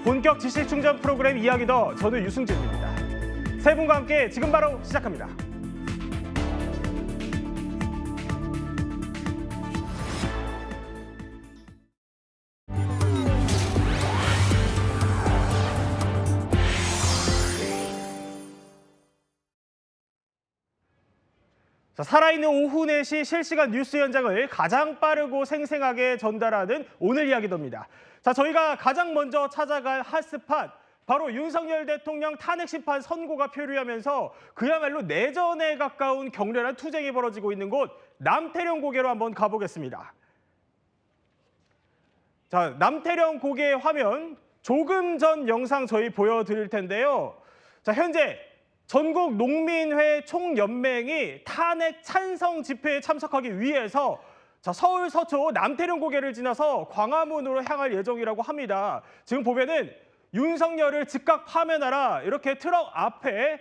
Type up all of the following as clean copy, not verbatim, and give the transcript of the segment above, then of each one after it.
본격 지식 충전 프로그램 이야기 더, 저는 유승진입니다. 세 분과 함께 지금 바로 시작합니다. 살아있는 오후 4시 실시간 뉴스 현장을 가장 빠르고 생생하게 전달하는 오늘 이야기더입니다. 저희가 가장 먼저 찾아갈 핫스팟, 바로 윤석열 대통령 탄핵 심판 선고가 표류하면서 그야말로 내전에 가까운 격렬한 투쟁이 벌어지고 있는 곳 남태령 고개로 한번 가보겠습니다. 남태령 고개 화면 조금 전 영상 저희 보여드릴 텐데요. 현재 전국 농민회 총연맹이 탄핵 찬성 집회에 참석하기 위해서 서울 서초 남태령 고개를 지나서 광화문으로 향할 예정이라고 합니다. 지금 보면은 윤석열을 즉각 파면하라, 이렇게 트럭 앞에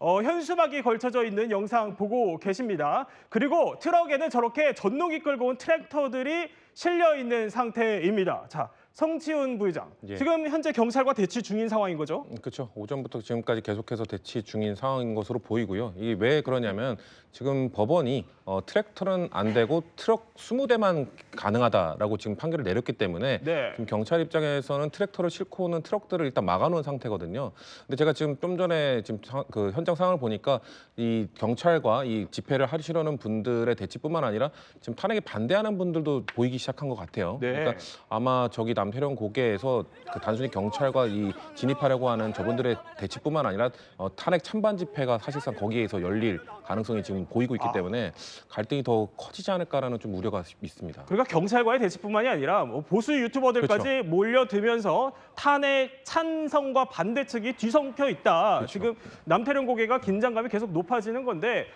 현수막이 걸쳐져 있는 영상 보고 계십니다. 그리고 트럭에는 저렇게 전동이 끌고 온 트랙터들이 실려 있는 상태입니다. 성치훈 부의장, 예. 지금 현재 경찰과 대치 중인 상황인 거죠? 그렇죠. 오전부터 지금까지 계속해서 대치 중인 상황인 것으로 보이고요. 이게 왜 그러냐면 지금 법원이 트랙터는 안 되고 트럭 20대만 가능하다라고 지금 판결을 내렸기 때문에 네. 지금 경찰 입장에서는 트랙터를 싣고 오는 트럭들을 일단 막아놓은 상태거든요. 근데 제가 지금 좀 전에 지금 그 현장 상황을 보니까 이 경찰과 이 집회를 하시려는 분들의 대치뿐만 아니라 지금 탄핵에 반대하는 분들도 보이기 시작한 것 같아요. 네. 그러니까 아마 저기 남태령 고개에서 그 단순히 경찰과 이 진입하려고 하는 저분들의 대치뿐만 아니라 탄핵 찬반 집회가 사실상 거기에서 열릴 가능성이 지금 보이고 있기 때문에 갈등이 더 커지지 않을까라는 좀 우려가 있습니다. 그러니까 경찰과의 대치뿐만이 아니라 보수 유튜버들까지 그렇죠. 몰려들면서 탄핵 찬성과 반대 측이 뒤섞여 있다. 그렇죠. 지금 남태령 고개가 긴장감이 계속 높아지는 건데,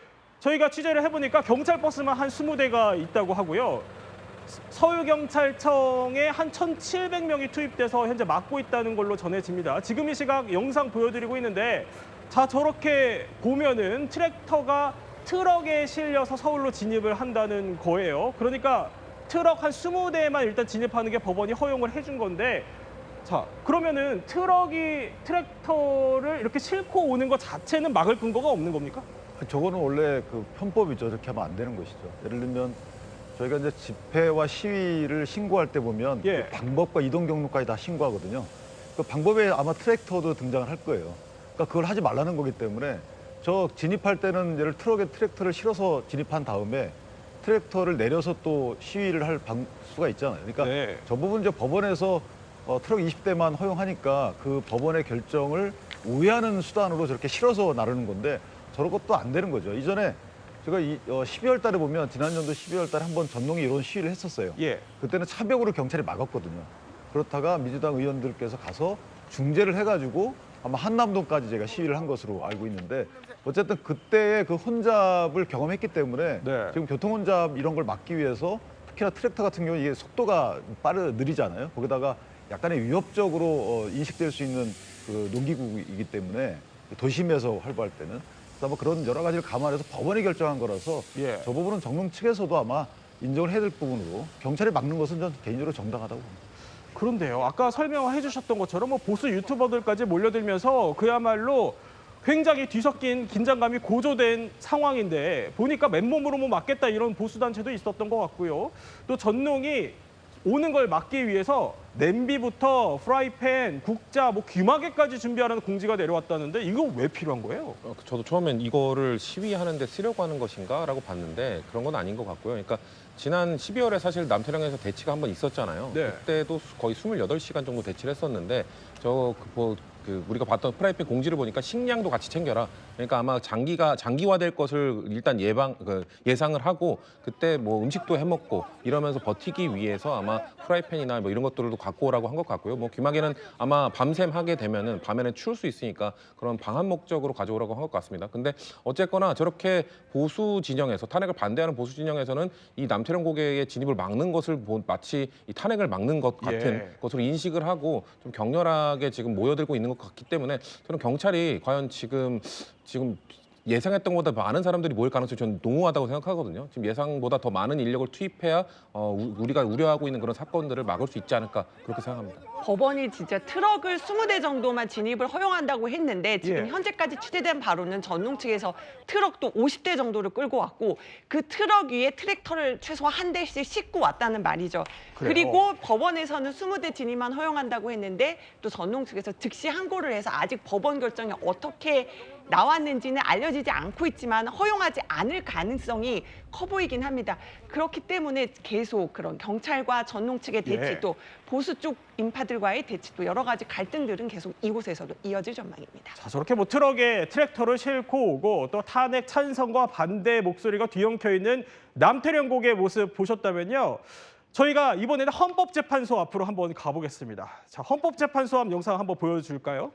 저희가 취재를 해보니까 경찰 버스만 한 20대가 있다고 하고요. 서울경찰청에 한 1,700명이 투입돼서 현재 막고 있다는 걸로 전해집니다. 지금 이 시각 영상 보여드리고 있는데, 저렇게 보면은 트랙터가 트럭에 실려서 서울로 진입을 한다는 거예요. 그러니까 트럭 한 20대만 일단 진입하는 게 법원이 허용을 해준 건데, 그러면은 트랙터를 이렇게 싣고 오는 것 자체는 막을 근거가 없는 겁니까? 저거는 원래 그 편법이죠. 저렇게 하면 안 되는 것이죠. 예를 들면 저희가 이제 집회와 시위를 신고할 때 보면 예. 그 방법과 이동 경로까지 다 신고하거든요. 그 방법에 아마 트랙터도 등장을 할 거예요. 그러니까 그걸 하지 말라는 거기 때문에 저 진입할 때는 예를 트럭에 트랙터를 실어서 진입한 다음에 트랙터를 내려서 또 시위를 할 수가 있잖아요. 그러니까 네. 저 부분 이제 법원에서 트럭 20대만 허용하니까 그 법원의 결정을 우회하는 수단으로 저렇게 실어서 나르는 건데 저런 것도 안 되는 거죠. 이전에 제가 12월 달에 보면 지난 연도 12월 달에 한번 전농이 이런 시위를 했었어요. 예. 그때는 차벽으로 경찰이 막았거든요. 그렇다가 민주당 의원들께서 가서 중재를 해가지고 아마 한남동까지 제가 시위를 한 것으로 알고 있는데, 어쨌든 그때의 그 혼잡을 경험했기 때문에 네. 지금 교통 혼잡 이런 걸 막기 위해서 특히나 트랙터 같은 경우 이게 속도가 느리잖아요. 거기다가 약간의 위협적으로 인식될 수 있는 그 농기구이기 때문에 도심에서 활보할 때는 아마 그런 여러 가지를 감안해서 법원이 결정한 거라서 예. 저 부분은 정릉 측에서도 아마 인정을 해야 될 부분으로 경찰이 막는 것은 저는 개인적으로 정당하다고 봅니다. 그런데요, 아까 설명해 주셨던 것처럼 보수 유튜버들까지 몰려들면서 그야말로 굉장히 뒤섞인 긴장감이 고조된 상황인데, 보니까 맨몸으로 막겠다 이런 보수단체도 있었던 것 같고요. 또 전농이 오는 걸 막기 위해서 냄비부터 프라이팬, 국자, 귀마개까지 준비하라는 공지가 내려왔다는데, 이거 왜 필요한 거예요? 저도 처음엔 이거를 시위하는데 쓰려고 하는 것인가라고 봤는데 그런 건 아닌 것 같고요. 그러니까 지난 12월에 사실 남태령에서 대치가 한번 있었잖아요. 네. 그때도 거의 28시간 정도 대치를 했었는데 우리가 봤던 프라이팬 공지를 보니까 식량도 같이 챙겨라. 그러니까 아마 장기화될 것을 일단 예상을 하고 그때 음식도 해 먹고 이러면서 버티기 위해서 아마 프라이팬이나 이런 것들도 갖고 오라고 한 것 같고요. 귀마개는 아마 밤샘 하게 되면은 밤에는 추울 수 있으니까 그런 방한 목적으로 가져오라고 한 것 같습니다. 근데 어쨌거나 저렇게 보수 진영에서 탄핵을 반대하는 보수 진영에서는 이 남태령 고개의 진입을 막는 것을 마치 이 탄핵을 막는 것 같은 예. 것으로 인식을 하고 좀 격렬하게 지금 모여들고 있는 것 같기 때문에 저는 경찰이 과연 지금 예상했던 것보다 많은 사람들이 모일 가능성이 저는 농후하다고 생각하거든요. 지금 예상보다 더 많은 인력을 투입해야 우리가 우려하고 있는 그런 사건들을 막을 수 있지 않을까 그렇게 생각합니다. 법원이 진짜 트럭을 20대 정도만 진입을 허용한다고 했는데 지금 예. 현재까지 취재된 바로는 전농 측에서 트럭도 50대 정도를 끌고 왔고 그 트럭 위에 트랙터를 최소 한 대씩 싣고 왔다는 말이죠. 그래요? 그리고 법원에서는 20대 진입만 허용한다고 했는데 또 전농 측에서 즉시 항고를 해서 아직 법원 결정이 어떻게 나왔는지는 알려지지 않고 있지만 허용하지 않을 가능성이 커 보이긴 합니다. 그렇기 때문에 계속 그런 경찰과 전농 측의 대치 예. 또 보수 쪽 인파들과의 대치 또 여러 가지 갈등들은 계속 이곳에서도 이어질 전망입니다. 자, 저렇게 뭐 트럭에 트랙터를 싣고 오고 또 탄핵 찬성과 반대 목소리가 뒤엉켜 있는 남태령 고개의 모습 보셨다면요. 저희가 이번에는 헌법재판소 앞으로 한번 가보겠습니다. 자, 헌법재판소 앞 영상 한번 보여줄까요?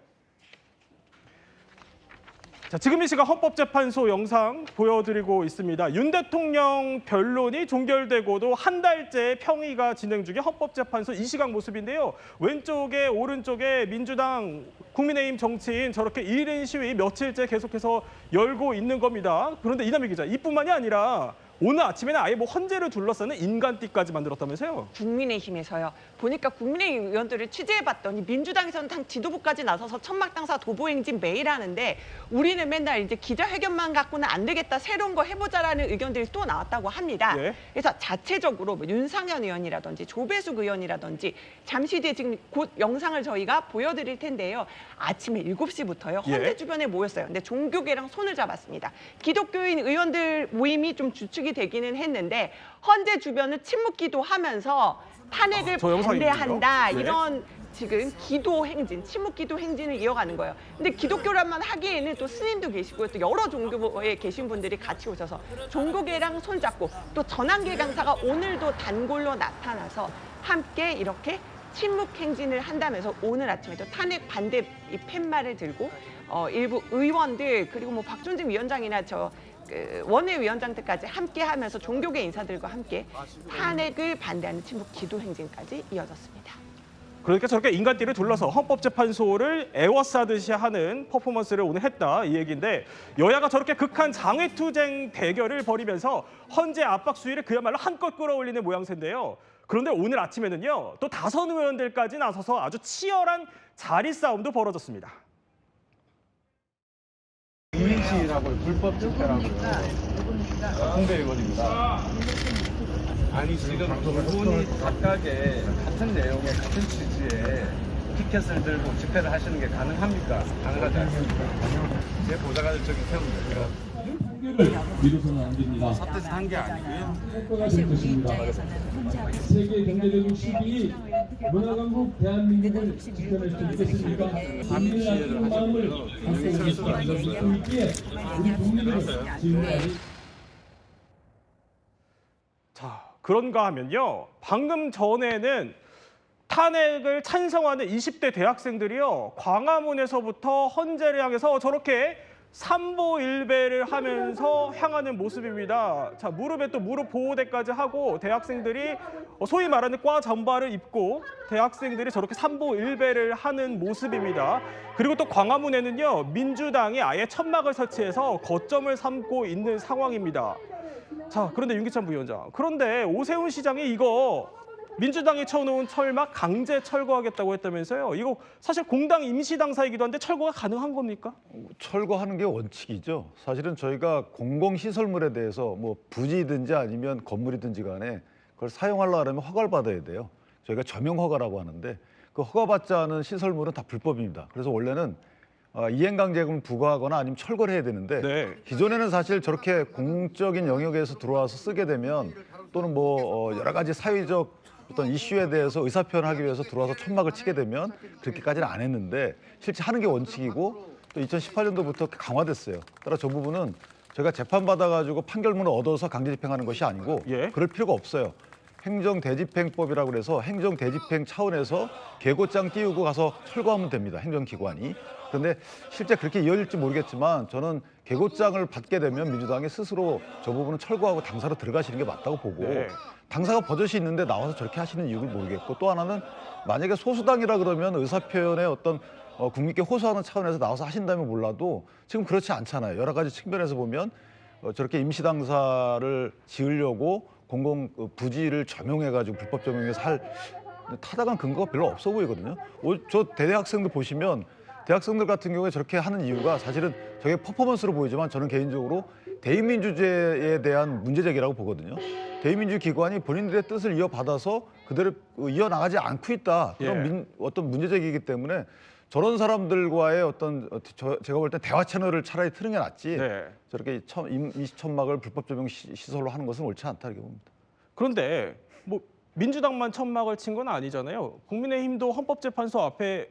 자, 지금 이 시각 헌법재판소 영상 보여드리고 있습니다. 윤 대통령 변론이 종결되고도 한 달째 평의가 진행 중인 헌법재판소 이 시각 모습인데요. 왼쪽에 오른쪽에 민주당, 국민의힘 정치인 저렇게 1인 시위 며칠째 계속해서 열고 있는 겁니다. 그런데 이남희 기자, 이뿐만이 아니라 오늘 아침에는 아예 뭐 헌재를 둘러싸는 인간띠까지 만들었다면서요? 국민의힘에서요. 보니까 국민의힘 의원들을 취재해봤더니 민주당에서는 당 지도부까지 나서서 천막당사 도보행진 매일 하는데 우리는 맨날 이제 기자회견만 갖고는 안 되겠다, 새로운 거 해보자라는 의견들이 또 나왔다고 합니다. 예. 그래서 자체적으로 뭐 윤상현 의원이라든지 조배숙 의원이라든지 잠시 뒤에 지금 곧 영상을 저희가 보여드릴 텐데요. 아침에 7시부터요. 헌재 예. 주변에 모였어요. 근데 종교계랑 손을 잡았습니다. 기독교인 의원들 모임이 좀 주축이 되기는 했는데 헌재 주변을 침묵기도 하면서 탄핵을 저 영상이 반대한다 있네요. 예. 이런 지금 기도 행진, 침묵 기도 행진을 이어가는 거예요. 근데 기독교란만 하기에는 또 스님도 계시고요. 또 여러 종교에 계신 분들이 같이 오셔서 종교계랑 손잡고 또 전한계 강사가 오늘도 단골로 나타나서 함께 이렇게 침묵 행진을 한다면서 오늘 아침에도 탄핵 반대 이 팻말을 들고 일부 의원들 그리고 뭐 박준직 위원장이나 원내위원장들까지 함께 하면서 종교계 인사들과 함께 탄핵을 반대하는 침묵 기도 행진까지 이어졌습니다. 그러니까 저렇게 인간띠를 둘러서 헌법재판소를 에워싸듯이 하는 퍼포먼스를 오늘 했다 이 얘기인데 여야가 저렇게 극한 장외투쟁 대결을 벌이면서 헌재 압박 수위를 그야말로 한껏 끌어올리는 모양새인데요. 그런데 오늘 아침에는요 또 다선 의원들까지 나서서 아주 치열한 자리 싸움도 벌어졌습니다. 이민식이라고 불법 집회라고 공대 의원입니다. 아니 지금 두 분이 각각의 같은 내용의 같은 취지의 피켓을 들고 집회를 하시는 게 가능합니까? 가능하지 않습니까? 제 보좌관적인 세우입니다. 통계를 미뤄서는 안 됩니다. 사태에서 한 게 아니고요. 효과가 될 것입니다. 세계 경제적인 시기이 문화강국 대한민국을 지켜낼 수 있겠습니까? 국민의 아픈 마음을 갖고 오겠다. 그 있기에 우리 국민을 지원하니. 자, 그런가 하면요. 방금 전에는 탄핵을 찬성하는 20대 대학생들이요. 광화문에서부터 헌재를 향해서 저렇게 삼보일배를 하면서 향하는 모습입니다. 자, 무릎에 또 무릎 보호대까지 하고 대학생들이 소위 말하는 과 잠바를 입고 대학생들이 저렇게 삼보일배를 하는 모습입니다. 그리고 또 광화문에는요. 민주당이 아예 천막을 설치해서 거점을 삼고 있는 상황입니다. 자, 그런데 윤기찬 부위원장. 그런데 오세훈 시장이 이거 민주당이 쳐놓은 철막 강제 철거하겠다고 했다면서요. 이거 사실 공당 임시당사이기도 한데 철거가 가능한 겁니까? 철거하는 게 원칙이죠. 사실은 저희가 공공시설물에 대해서 뭐 부지든지 아니면 건물이든지 간에 그걸 사용하려면 허가를 받아야 돼요. 저희가 점용허가라고 하는데 그 허가받지 않은 시설물은 다 불법입니다. 그래서 원래는 이행강제금을 부과하거나 아니면 철거를 해야 되는데 네. 기존에는 사실 저렇게 공적인 영역에서 들어와서 쓰게 되면 또는 뭐 여러 가지 사회적 어떤 이슈에 대해서 의사표현하기 위해서 들어와서 천막을 치게 되면 그렇게까지는 안 했는데 실제 하는 게 원칙이고 또 2018년도부터 강화됐어요. 따라 저 부분은 저희가 재판받아가지고 판결문을 얻어서 강제 집행하는 것이 아니고 예. 그럴 필요가 없어요. 행정대집행법이라고 그래서 행정대집행 차원에서 개고장 띄우고 가서 철거하면 됩니다. 행정기관이. 그런데 실제 그렇게 이어질지 모르겠지만 저는 계고장을 받게 되면 민주당이 스스로 저 부분은 철거하고 당사로 들어가시는 게 맞다고 보고 네. 당사가 버젓이 있는데 나와서 저렇게 하시는 이유를 모르겠고 또 하나는 만약에 소수당이라 그러면 의사표현의 어떤 국민께 호소하는 차원에서 나와서 하신다면 몰라도 지금 그렇지 않잖아요. 여러 가지 측면에서 보면 저렇게 임시당사를 지으려고 공공 부지를 점용해가지고 불법 점용해서 할 타당한 근거가 별로 없어 보이거든요. 저 대학생들 보시면 대학생들 같은 경우에 저렇게 하는 이유가 사실은 저게 퍼포먼스로 보이지만 저는 개인적으로 대의민주제에 대한 문제제기라고 보거든요. 대의민주 기관이 본인들의 뜻을 이어받아서 그대로 이어나가지 않고 있다. 그런 어떤 문제제기이기 때문에 저런 사람들과의 어떤 제가 볼 때 대화 채널을 차라리 트는 게 낫지 네. 저렇게 임시천막을 불법 점용 시설로 하는 것은 옳지 않다 이렇게 봅니다. 그런데 뭐 민주당만 천막을 친 건 아니잖아요. 국민의힘도 헌법재판소 앞에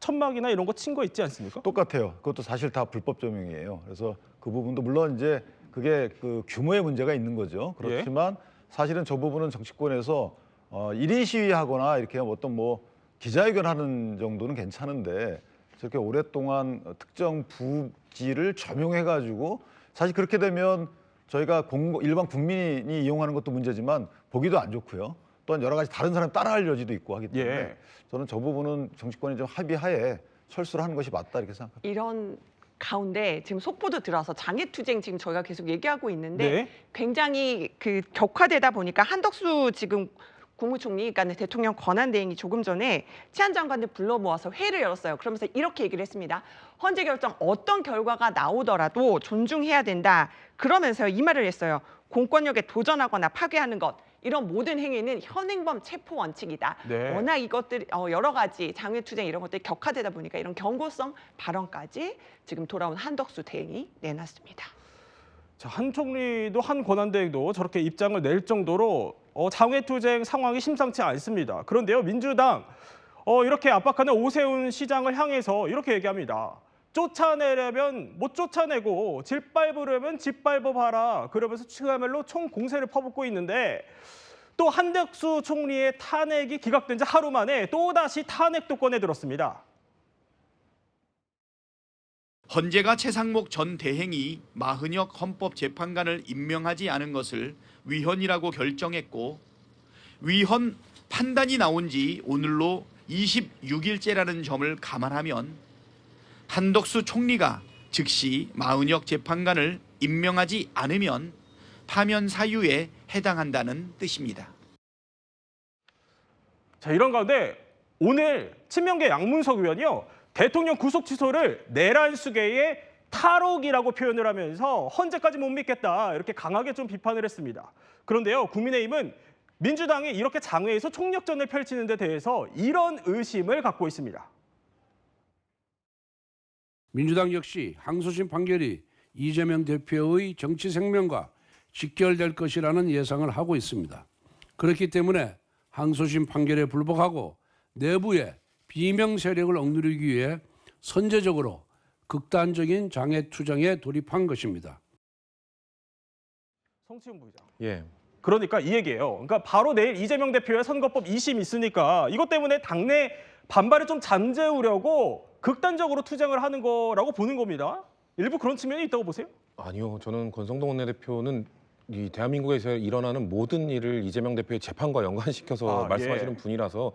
천막이나 이런 거 친 거 있지 않습니까? 똑같아요. 그것도 사실 다 불법 점용이에요. 그래서 그 부분도 물론 이제 그게 그 규모의 문제가 있는 거죠. 그렇지만 사실은 저 부분은 정치권에서 1인 시위하거나 이렇게 어떤 뭐 기자회견하는 정도는 괜찮은데 저렇게 오랫동안 특정 부지를 점용해가지고 사실 그렇게 되면 저희가 일반 국민이 이용하는 것도 문제지만 보기도 안 좋고요. 또한 여러 가지 다른 사람 따라할 여지도 있고 하기 때문에 저는 저 부분은 정치권이 좀 합의하에 철수를 하는 것이 맞다 이렇게 생각합니다. 이런 가운데 지금 속보도 들어와서 장애투쟁 지금 저희가 계속 얘기하고 있는데 굉장히 그 격화되다 보니까 한덕수 지금 국무총리, 그러니까 대통령 권한대행이 조금 전에 치안 장관들 불러 모아서 회의를 열었어요. 그러면서 이렇게 얘기를 했습니다. 헌재 결정 어떤 결과가 나오더라도 존중해야 된다. 그러면서 이 말을 했어요. 공권력에 도전하거나 파괴하는 것, 이런 모든 행위는 현행범 체포 원칙이다. 워낙 이것들 여러 가지 장외투쟁 이런 것들이 격화되다 보니까 이런 경고성 발언까지 지금 돌아온 한덕수 대행이 내놨습니다. 자, 한 총리도 한 권한대행도 저렇게 입장을 낼 정도로 장외투쟁 상황이 심상치 않습니다. 그런데요, 민주당 이렇게 압박하는 오세훈 시장을 향해서 이렇게 얘기합니다. 쫓아내려면 못 쫓아내고 짓밟으려면 짓밟아봐라. 그러면서 그야말로 총 공세를 퍼붓고 있는데 또 한덕수 총리의 탄핵이 기각된 지 하루 만에 또다시 탄핵도 꺼내들었습니다. 헌재가 최상목 전 대행이 마흔역 헌법재판관을 임명하지 않은 것을 위헌이라고 결정했고 위헌 판단이 나온 지 오늘로 26일째라는 점을 감안하면 한덕수 총리가 즉시 마흔역 재판관을 임명하지 않으면 파면 사유에 해당한다는 뜻입니다. 자, 이런 가운데 오늘 친명계 양문석 의원이요. 대통령 구속 취소를 내란수계의 탈옥이라고 표현을 하면서 헌재까지 못 믿겠다 이렇게 강하게 좀 비판을 했습니다. 그런데요, 국민의힘은 민주당이 이렇게 장외에서 총력전을 펼치는 데 대해서 이런 의심을 갖고 있습니다. 민주당 역시 항소심 판결이 이재명 대표의 정치 생명과 직결될 것이라는 예상을 하고 있습니다. 그렇기 때문에 항소심 판결에 불복하고 내부의 비명 세력을 억누르기 위해 선제적으로 극단적인 장외투쟁에 돌입한 것입니다. 성치훈 부의장. 예. 그러니까 이 얘기예요. 그러니까 바로 내일 이재명 대표의 선거법 2심 있으니까 이것 때문에 당내 반발을 좀 잠재우려고 극단적으로 투쟁을 하는 거라고 보는 겁니다. 일부 그런 측면이 있다고 보세요? 아니요. 저는 권성동 원내대표는 이 대한민국에서 일어나는 모든 일을 이재명 대표의 재판과 연관시켜서 말씀하시는 분이라서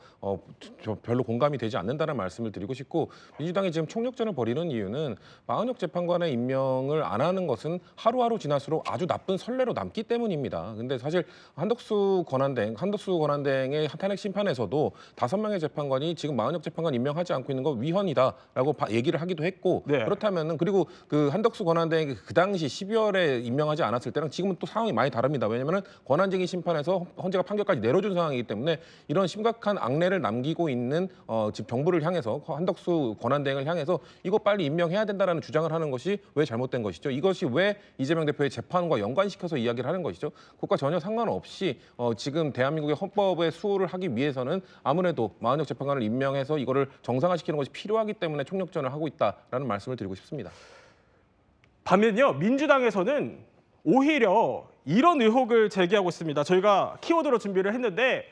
저 별로 공감이 되지 않는다는 말씀을 드리고 싶고 민주당이 지금 총력전을 벌이는 이유는 마흔역 재판관의 임명을 안 하는 것은 하루하루 지날수록 아주 나쁜 선례로 남기 때문입니다. 근데 사실 한덕수 권한대행의 탄핵 심판에서도 5명의 재판관이 지금 마흔역 재판관 임명하지 않고 있는 거 위헌이다라고 얘기를 하기도 했고 그렇다면은 그리고 그 한덕수 권한대행이 그 당시 12월에 임명하지 않았을 때랑 지금은 또 상황이 많이 다릅니다. 왜냐하면 권한쟁의 심판에서 헌재가 판결까지 내려준 상황이기 때문에 이런 심각한 악례를 남기고 있는 지금 정부를 향해서 한덕수 권한대행을 향해서 이거 빨리 임명해야 된다라는 주장을 하는 것이 왜 잘못된 것이죠? 이것이 왜 이재명 대표의 재판과 연관시켜서 이야기를 하는 것이죠? 그것과 전혀 상관없이 지금 대한민국의 헌법의 수호를 하기 위해서는 아무래도 마흔역 재판관을 임명해서 이거를 정상화시키는 것이 필요하기 때문에 총력전을 하고 있다라는 말씀을 드리고 싶습니다. 반면요, 민주당에서는 오히려 이런 의혹을 제기하고 있습니다. 저희가 키워드로 준비를 했는데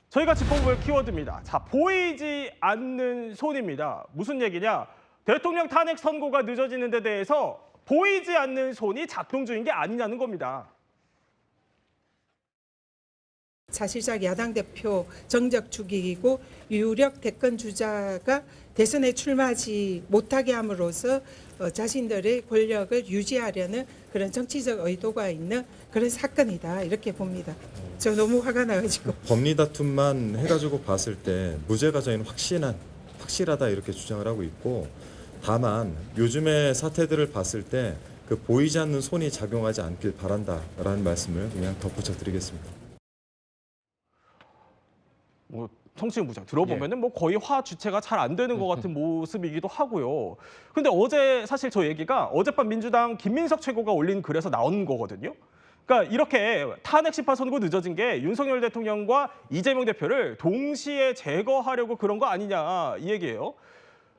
저희가 짚어볼 키워드입니다. 자, 보이지 않는 손입니다. 무슨 얘기냐? 대통령 탄핵 선고가 늦어지는 데 대해서 보이지 않는 손이 작동 중인 게 아니냐는 겁니다. 사실상 야당 대표 정적 죽이고 유력 대권 주자가 대선에 출마하지 못하게 함으로써 자신들의 권력을 유지하려는 그런 정치적 의도가 있는 그런 사건이다 이렇게 봅니다. 저 너무 화가 나가지고. 법리 다툼만 해가지고 봤을 때 무죄가 저희는 확실하다 이렇게 주장을 하고 있고, 다만 요즘의 사태들을 봤을 때 그 보이지 않는 손이 작용하지 않길 바란다라는 말씀을 그냥 덧붙여 드리겠습니다. 뭐 성취인 부장 들어보면은 뭐 거의 화 주체가 잘 안 되는 것 같은 모습이기도 하고요. 근데 어제 사실 저 얘기가 어젯밤 민주당 김민석 최고가 올린 글에서 나온 거거든요. 그러니까 이렇게 탄핵 심판 선고 늦어진 게 윤석열 대통령과 이재명 대표를 동시에 제거하려고 그런 거 아니냐 이 얘기예요.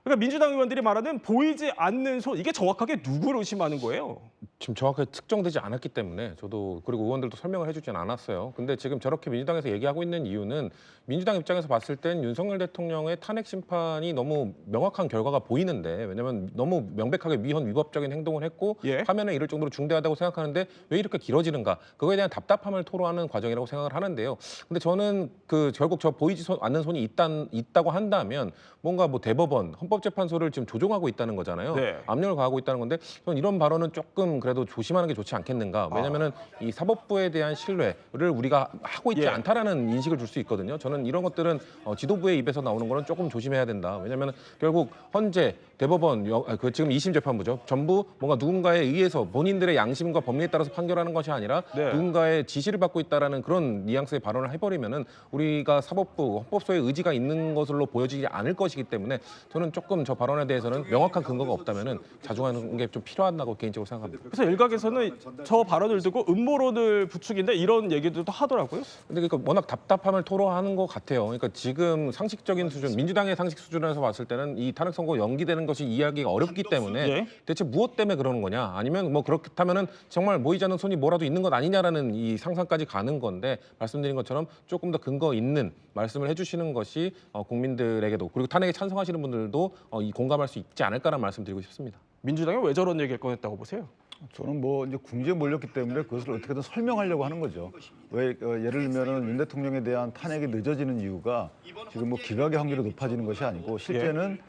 그러니까 민주당 의원들이 말하는 보이지 않는 손, 이게 정확하게 누구를 의심하는 거예요? 지금 정확하게 특정되지 않았기 때문에 저도, 그리고 의원들도 설명을 해주진 않았어요. 근데 지금 저렇게 민주당에서 얘기하고 있는 이유는 민주당 입장에서 봤을 땐 윤석열 대통령의 탄핵 심판이 너무 명확한 결과가 보이는데, 왜냐면 너무 명백하게 위헌 위법적인 행동을 했고 화면에 이를 정도로 중대하다고 생각하는데 왜 이렇게 길어지는가, 그거에 대한 답답함을 토로하는 과정이라고 생각을 하는데요. 근데 저는 결국 저 보이지 않는 손이 있다고 한다면 뭔가 뭐 대법원, 헌법재판소를 지금 조종하고 있다는 거잖아요. 압력을 가하고 있다는 건데, 저는 이런 발언은 조금 그래도 조심하는 게 좋지 않겠는가. 왜냐면은 이 사법부에 대한 신뢰를 우리가 하고 있지 않다라는 인식을 줄 수 있거든요. 저는 이런 것들은 지도부의 입에서 나오는 거는 조금 조심해야 된다. 왜냐면 결국 헌재, 대법원, 지금 2심 재판부죠. 전부 뭔가 누군가에 의해서 본인들의 양심과 법리에 따라서 판결하는 것이 아니라 누군가의 지시를 받고 있다라는 그런 뉘앙스의 발언을 해버리면은 우리가 사법부, 헌법소의 의지가 있는 것으로 보여지지 않을 것이기 때문에 저는 조금 저 발언에 대해서는 명확한 근거가 없다면은 자중하는 게 좀 필요하다고 개인적으로 생각합니다. 그래서 일각에서는 저 발언을 두고 음모론을 부추긴다 이런 얘기들도 하더라고요. 근데 그러니까 워낙 답답함을 토로하는 것 같아요. 그러니까 지금 상식적인 수준, 민주당의 상식 수준에서 봤을 때는 이 탄핵 선고 연기되는 것이 이해하기가 어렵기 때문에 대체 무엇 때문에 그러는 거냐, 아니면 뭐 그렇다면은 정말 모이지 않는 손이 뭐라도 있는 것 아니냐라는 이 상상까지 가는 건데, 말씀드린 것처럼 조금 더 근거 있는 말씀을 해주시는 것이 국민들에게도, 그리고 탄핵에 찬성하시는 분들도 공감할 수 있지 않을까라는 말씀드리고 싶습니다. 민주당이 왜 저런 얘기를 꺼냈다고 보세요? 저는 뭐 이제 궁지에 몰렸기 때문에 그것을 어떻게든 설명하려고 하는 거죠. 왜 예를 들면은 윤 대통령에 대한 탄핵이 늦어지는 이유가 지금 뭐 기각의 확률이 높아지는 것이 아니고 실제는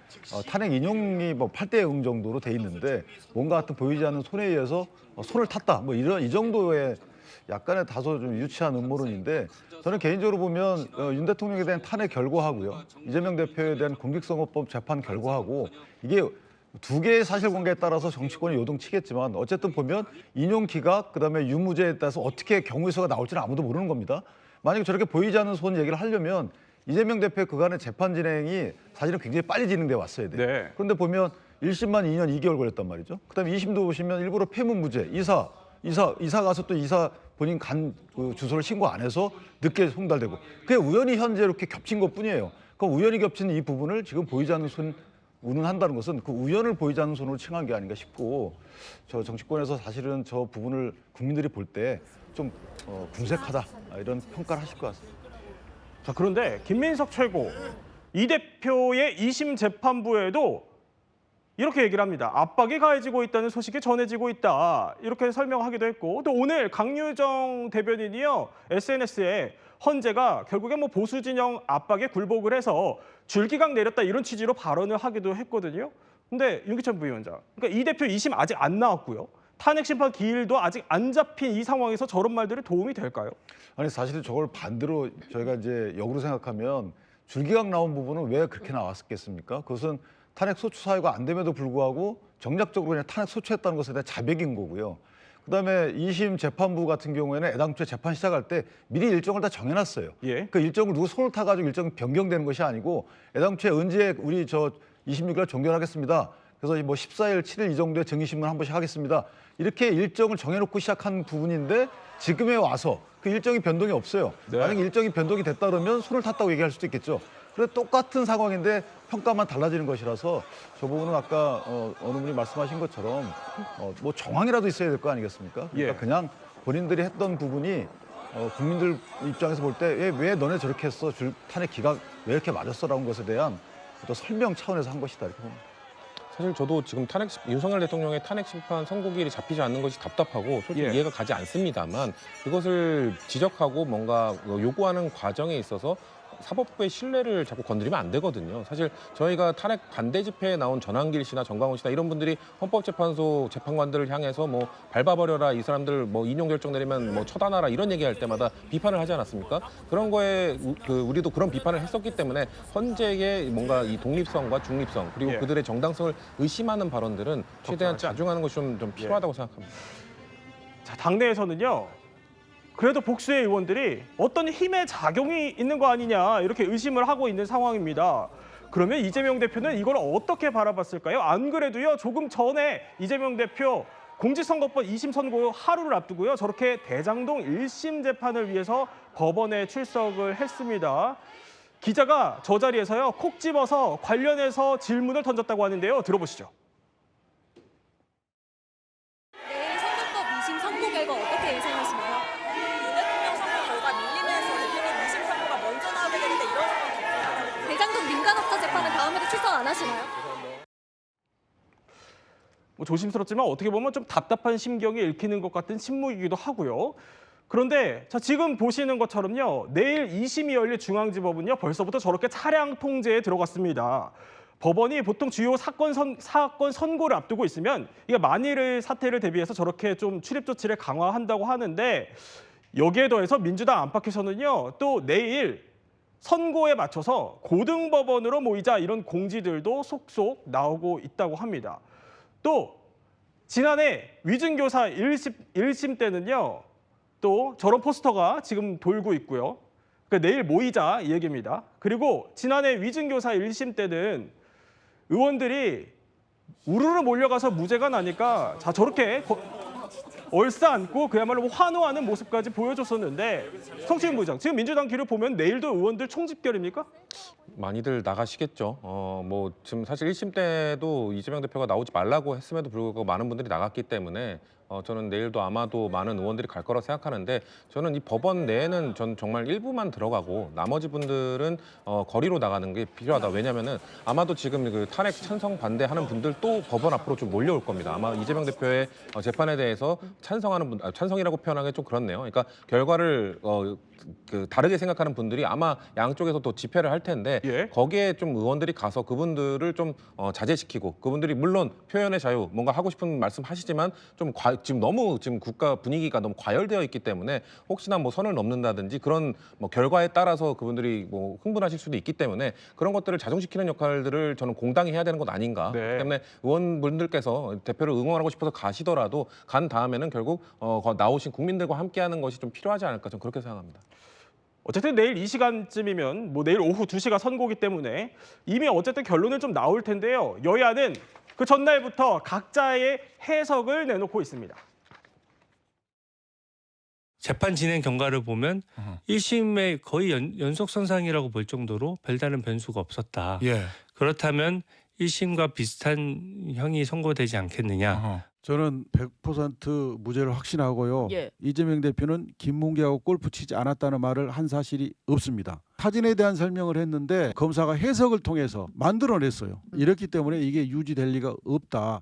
탄핵 인용이 뭐 8대 0 정도로 돼 있는데 뭔가 하여튼 보이지 않는 손에 의해서 손을 탔다. 뭐 이 정도의 약간의 다소 좀 유치한 음모론인데, 저는 개인적으로 보면 윤 대통령에 대한 탄핵 결과하고요, 이재명 대표에 대한 공직선거법 재판 결과하고 이게 두 개의 사실관계에 따라서 정치권이 요동치겠지만 어쨌든 보면 인용 기각, 그다음에 유무죄에 따라서 어떻게 경우의 수가 나올지는 아무도 모르는 겁니다. 만약에 저렇게 보이지 않는 손 얘기를 하려면 이재명 대표의 그간의 재판 진행이 사실은 굉장히 빨리 진행돼 왔어야 돼요. 그런데 보면 1심만 2년 2개월 걸렸단 말이죠. 그다음에 2심도 보시면 일부러 폐문무죄, 이사 가서 또 이사 본인 그 주소를 신고 안 해서 늦게 송달되고, 그게 우연히 현재 이렇게 겹친 것뿐이에요. 그 우연히 겹친 이 부분을 지금 보이지 않는 손 운운한다는 것은 그 우연을 보이지 않는 손으로 칭한 게 아닌가 싶고, 저 정치권에서 사실은 저 부분을 국민들이 볼 때 좀 궁색하다 이런 평가를 하실 것 같습니다. 자, 그런데 김민석 최고, 이 대표의 2심 재판부에도 이렇게 얘기를 합니다. 압박이 가해지고 있다는 소식이 전해지고 있다. 이렇게 설명하기도 했고, 또 오늘 강유정 대변인이요, SNS에 헌재가 결국에 뭐 보수 진영 압박에 굴복을 해서 줄기각 내렸다 이런 취지로 발언을 하기도 했거든요. 근데 윤기천 부위원장, 그러니까 이 대표 2심 아직 안 나왔고요. 탄핵 심판 기일도 아직 안 잡힌 이 상황에서 저런 말들이 도움이 될까요? 아니 사실은 저걸 반대로 저희가 이제 역으로 생각하면 줄기각 나온 부분은 왜 그렇게 나왔겠습니까? 그것은 탄핵 소추 사유가 안 됨에도 불구하고 정략적으로 그냥 탄핵 소추했다는 것에 대한 자백인 거고요. 그다음에 2심 재판부 같은 경우에는 애당초에 재판 시작할 때 미리 일정을 다 정해놨어요. 그 일정을 누구 손을 타가지고 일정이 변경되는 것이 아니고 애당초에 언제 우리 26일 종결하겠습니다. 그래서 뭐 14일, 7일 이 정도에 정의신문 한 번씩 하겠습니다. 이렇게 일정을 정해놓고 시작한 부분인데 지금에 와서 그 일정이 변동이 없어요. 만약에 일정이 변동이 됐다 그러면 손을 탔다고 얘기할 수도 있겠죠. 그래서 똑같은 상황인데 평가만 달라지는 것이라서 저 부분은 아까 어느 분이 말씀하신 것처럼 뭐 정황이라도 있어야 될 거 아니겠습니까? 그러니까 그냥 본인들이 했던 부분이 국민들 입장에서 볼 때 왜 너네 저렇게 했어? 탄핵 기각 왜 이렇게 맞았어? 라는 것에 대한 또 설명 차원에서 한 것이다 이렇게 봅니다. 사실 저도 지금 윤석열 대통령의 탄핵 심판 선고일이 잡히지 않는 것이 답답하고 솔직히 예. 이해가 가지 않습니다만 이것을 지적하고 뭔가 요구하는 과정에 있어서 사법부의 신뢰를 자꾸 건드리면 안 되거든요. 사실 저희가 탄핵 반대 집회에 나온 전한길 씨나 정광훈 씨나 이런 분들이 헌법재판소 재판관들을 향해서 뭐 밟아버려라, 이 사람들 뭐 인용 결정 내리면 뭐 처단하라 이런 얘기할 때마다 비판을 하지 않았습니까? 그런 거에 우리도 그런 비판을 했었기 때문에 헌재의 뭔가 이 독립성과 중립성 그리고 예. 그들의 정당성을 의심하는 발언들은 최대한 짜중하는 것이 좀 필요하다고 생각합니다. 자, 당내에서는요. 그래도 복수의 의원들이 어떤 힘의 작용이 있는 거 아니냐 이렇게 의심을 하고 있는 상황입니다. 그러면 이재명 대표는 이걸 어떻게 바라봤을까요? 안 그래도요. 조금 전에 이재명 대표 공직선거법 2심 선고 하루를 앞두고요. 저렇게 대장동 1심 재판을 위해서 법원에 출석을 했습니다. 기자가 저 자리에서요. 콕 집어서 관련해서 질문을 던졌다고 하는데요. 들어보시죠. 내일 선거법 2심 선고 결과 어떻게 예상하시나요? 윤 대통령 선거 결과 밀리면서 대통령 2심 선고가 먼저 나오게 되는데 이런 상황이 대장동 민간업자 재판은 다음에도 출석 안 하시나요? 뭐 조심스럽지만 어떻게 보면 좀 답답한 심경이 읽히는 것 같은 신문이기도 하고요. 그런데 자, 지금 보시는 것처럼요. 내일 2심이 열릴 중앙지법은요. 벌써부터 저렇게 차량 통제에 들어갔습니다. 법원이 보통 주요 사건 선고를 앞두고 있으면 이게 만일의 사태를 대비해서 저렇게 좀 출입 조치를 강화한다고 하는데 여기에 더해서 민주당 안팎에서는요. 또 내일 선고에 맞춰서 고등법원으로 모이자 이런 공지들도 속속 나오고 있다고 합니다. 또 지난해 위증교사 1심 때는요. 또 저런 포스터가 지금 돌고 있고요. 그러니까 내일 모이자 이 얘기입니다. 그리고 지난해 위증교사 1심 때는 의원들이 우르르 몰려가서 무죄가 나니까 자 저렇게 얼싸안고 그야말로 환호하는 모습까지 보여줬었는데 성추행 부장 지금 민주당 길을 보면 내일도 의원들 총집결입니까? 많이들 나가시겠죠. 뭐 지금 사실 1심 때도 이재명 대표가 나오지 말라고 했음에도 불구하고 많은 분들이 나갔기 때문에 저는 내일도 아마도 많은 의원들이 갈 거라 생각하는데 저는 이 법원 내에는 전 정말 일부만 들어가고 나머지 분들은 거리로 나가는 게 필요하다. 왜냐하면은 아마도 지금 그 탄핵 찬성 반대하는 분들 또 법원 앞으로 좀 몰려올 겁니다. 아마 이재명 대표의 재판에 대해서 찬성하는 분, 찬성이라고 표현하기 좀 그렇네요. 그러니까 결과를 다르게 생각하는 분들이 아마 양쪽에서 또 집회를 할 텐데 예. 거기에 좀 의원들이 가서 그분들을 좀 자제시키고 그분들이 물론 표현의 자유 뭔가 하고 싶은 말씀 하시지만 좀 지금 너무 지금 국가 분위기가 너무 과열되어 있기 때문에 혹시나 뭐 선을 넘는다든지 그런 뭐 결과에 따라서 그분들이 뭐 흥분하실 수도 있기 때문에 그런 것들을 자중시키는 역할들을 저는 공당이 해야 되는 것 아닌가. 네. 그렇기 때문에 의원분들께서 대표를 응원하고 싶어서 가시더라도 간 다음에는 결국 나오신 국민들과 함께하는 것이 좀 필요하지 않을까 저는 그렇게 생각합니다. 어쨌든 내일 이 시간쯤이면 뭐 내일 오후 2시가 선고기 때문에 이미 어쨌든 결론은 좀 나올 텐데요. 여야는 그 전날부터 각자의 해석을 내놓고 있습니다. 재판 진행 경과를 보면 1심의 거의 연속선상이라고 볼 정도로 별다른 변수가 없었다. 예. 그렇다면 1심과 비슷한 형이 선고되지 않겠느냐. 저는 100% 무죄를 확신하고요. 예. 이재명 대표는 김문기하고 골프 치지 않았다는 말을 한 사실이 없습니다. 사진에 대한 설명을 했는데 검사가 해석을 통해서 만들어냈어요. 이렇기 때문에 이게 유지될 리가 없다.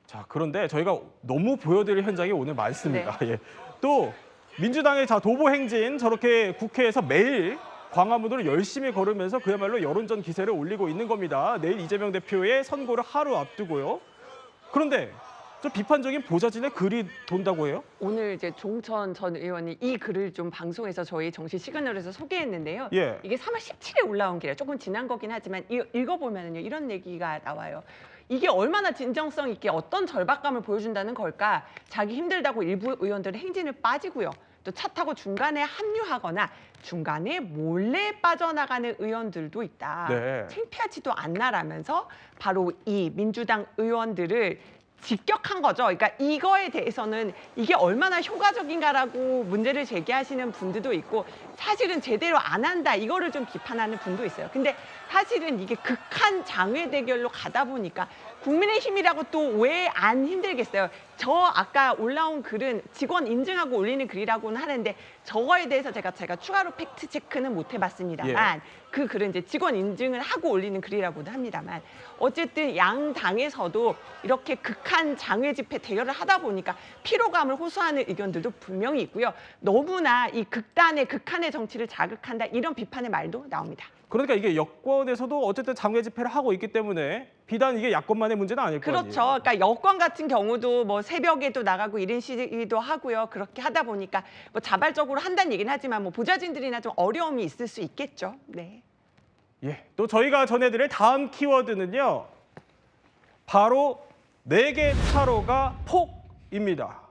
자, 그런데 저희가 너무 보여드릴 현장이 오늘 많습니다. 예. 또 민주당의 도보 행진 저렇게 국회에서 매일 광화문으로 열심히 걸으면서 그야말로 여론전 기세를 올리고 있는 겁니다. 내일 이재명 대표의 선고를 하루 앞두고요. 그런데 좀 비판적인 보좌진의 글이 돈다고 해요? 오늘 이제 종천 전 의원이 이 글을 좀 방송에서 저희 정치 시그널에서 소개했는데요. 예. 이게 3월 17일에 올라온 길이에요. 조금 지난 거긴 하지만 읽어보면요 이런 얘기가 나와요. 이게 얼마나 진정성 있게 어떤 절박감을 보여준다는 걸까? 자기 힘들다고 일부 의원들의 행진을 빠지고요. 또 차 타고 중간에 합류하거나 중간에 몰래 빠져나가는 의원들도 있다. 네. 창피하지도 않나라면서 바로 이 민주당 의원들을 직격한 거죠. 그러니까 이거에 대해서는 이게 얼마나 효과적인가라고 문제를 제기하시는 분들도 있고 사실은 제대로 안 한다 이거를 좀 비판하는 분도 있어요. 근데 사실은 이게 극한 장외 대결로 가다 보니까 국민의힘이라고 또 왜 안 힘들겠어요? 저 아까 올라온 글은 직원 인증하고 올리는 글이라고는 하는데 저거에 대해서 제가 추가로 팩트 체크는 못 해봤습니다만 그 글은 이제 직원 인증을 하고 올리는 글이라고도 합니다만 어쨌든 양 당에서도 이렇게 극한 장외 집회 대열을 하다 보니까 피로감을 호소하는 의견들도 분명히 있고요. 너무나 이 극한의 정치를 자극한다 이런 비판의 말도 나옵니다. 그러니까 이게 여권에서도 어쨌든 장외 집회를 하고 있기 때문에 비단 이게 야권만의 문제는 아닐 거 아니에요. 그렇죠. 그러니까 여권 같은 경우도 뭐 새벽에도 나가고 이런 시기도 하고요. 그렇게 하다 보니까 뭐 자발적으로 한다는 얘기는 하지만 뭐 보좌진들이나 좀 어려움이 있을 수 있겠죠. 네. 예, 또 저희가 전해드릴 다음 키워드는요. 바로 4개 차로가 폭입니다.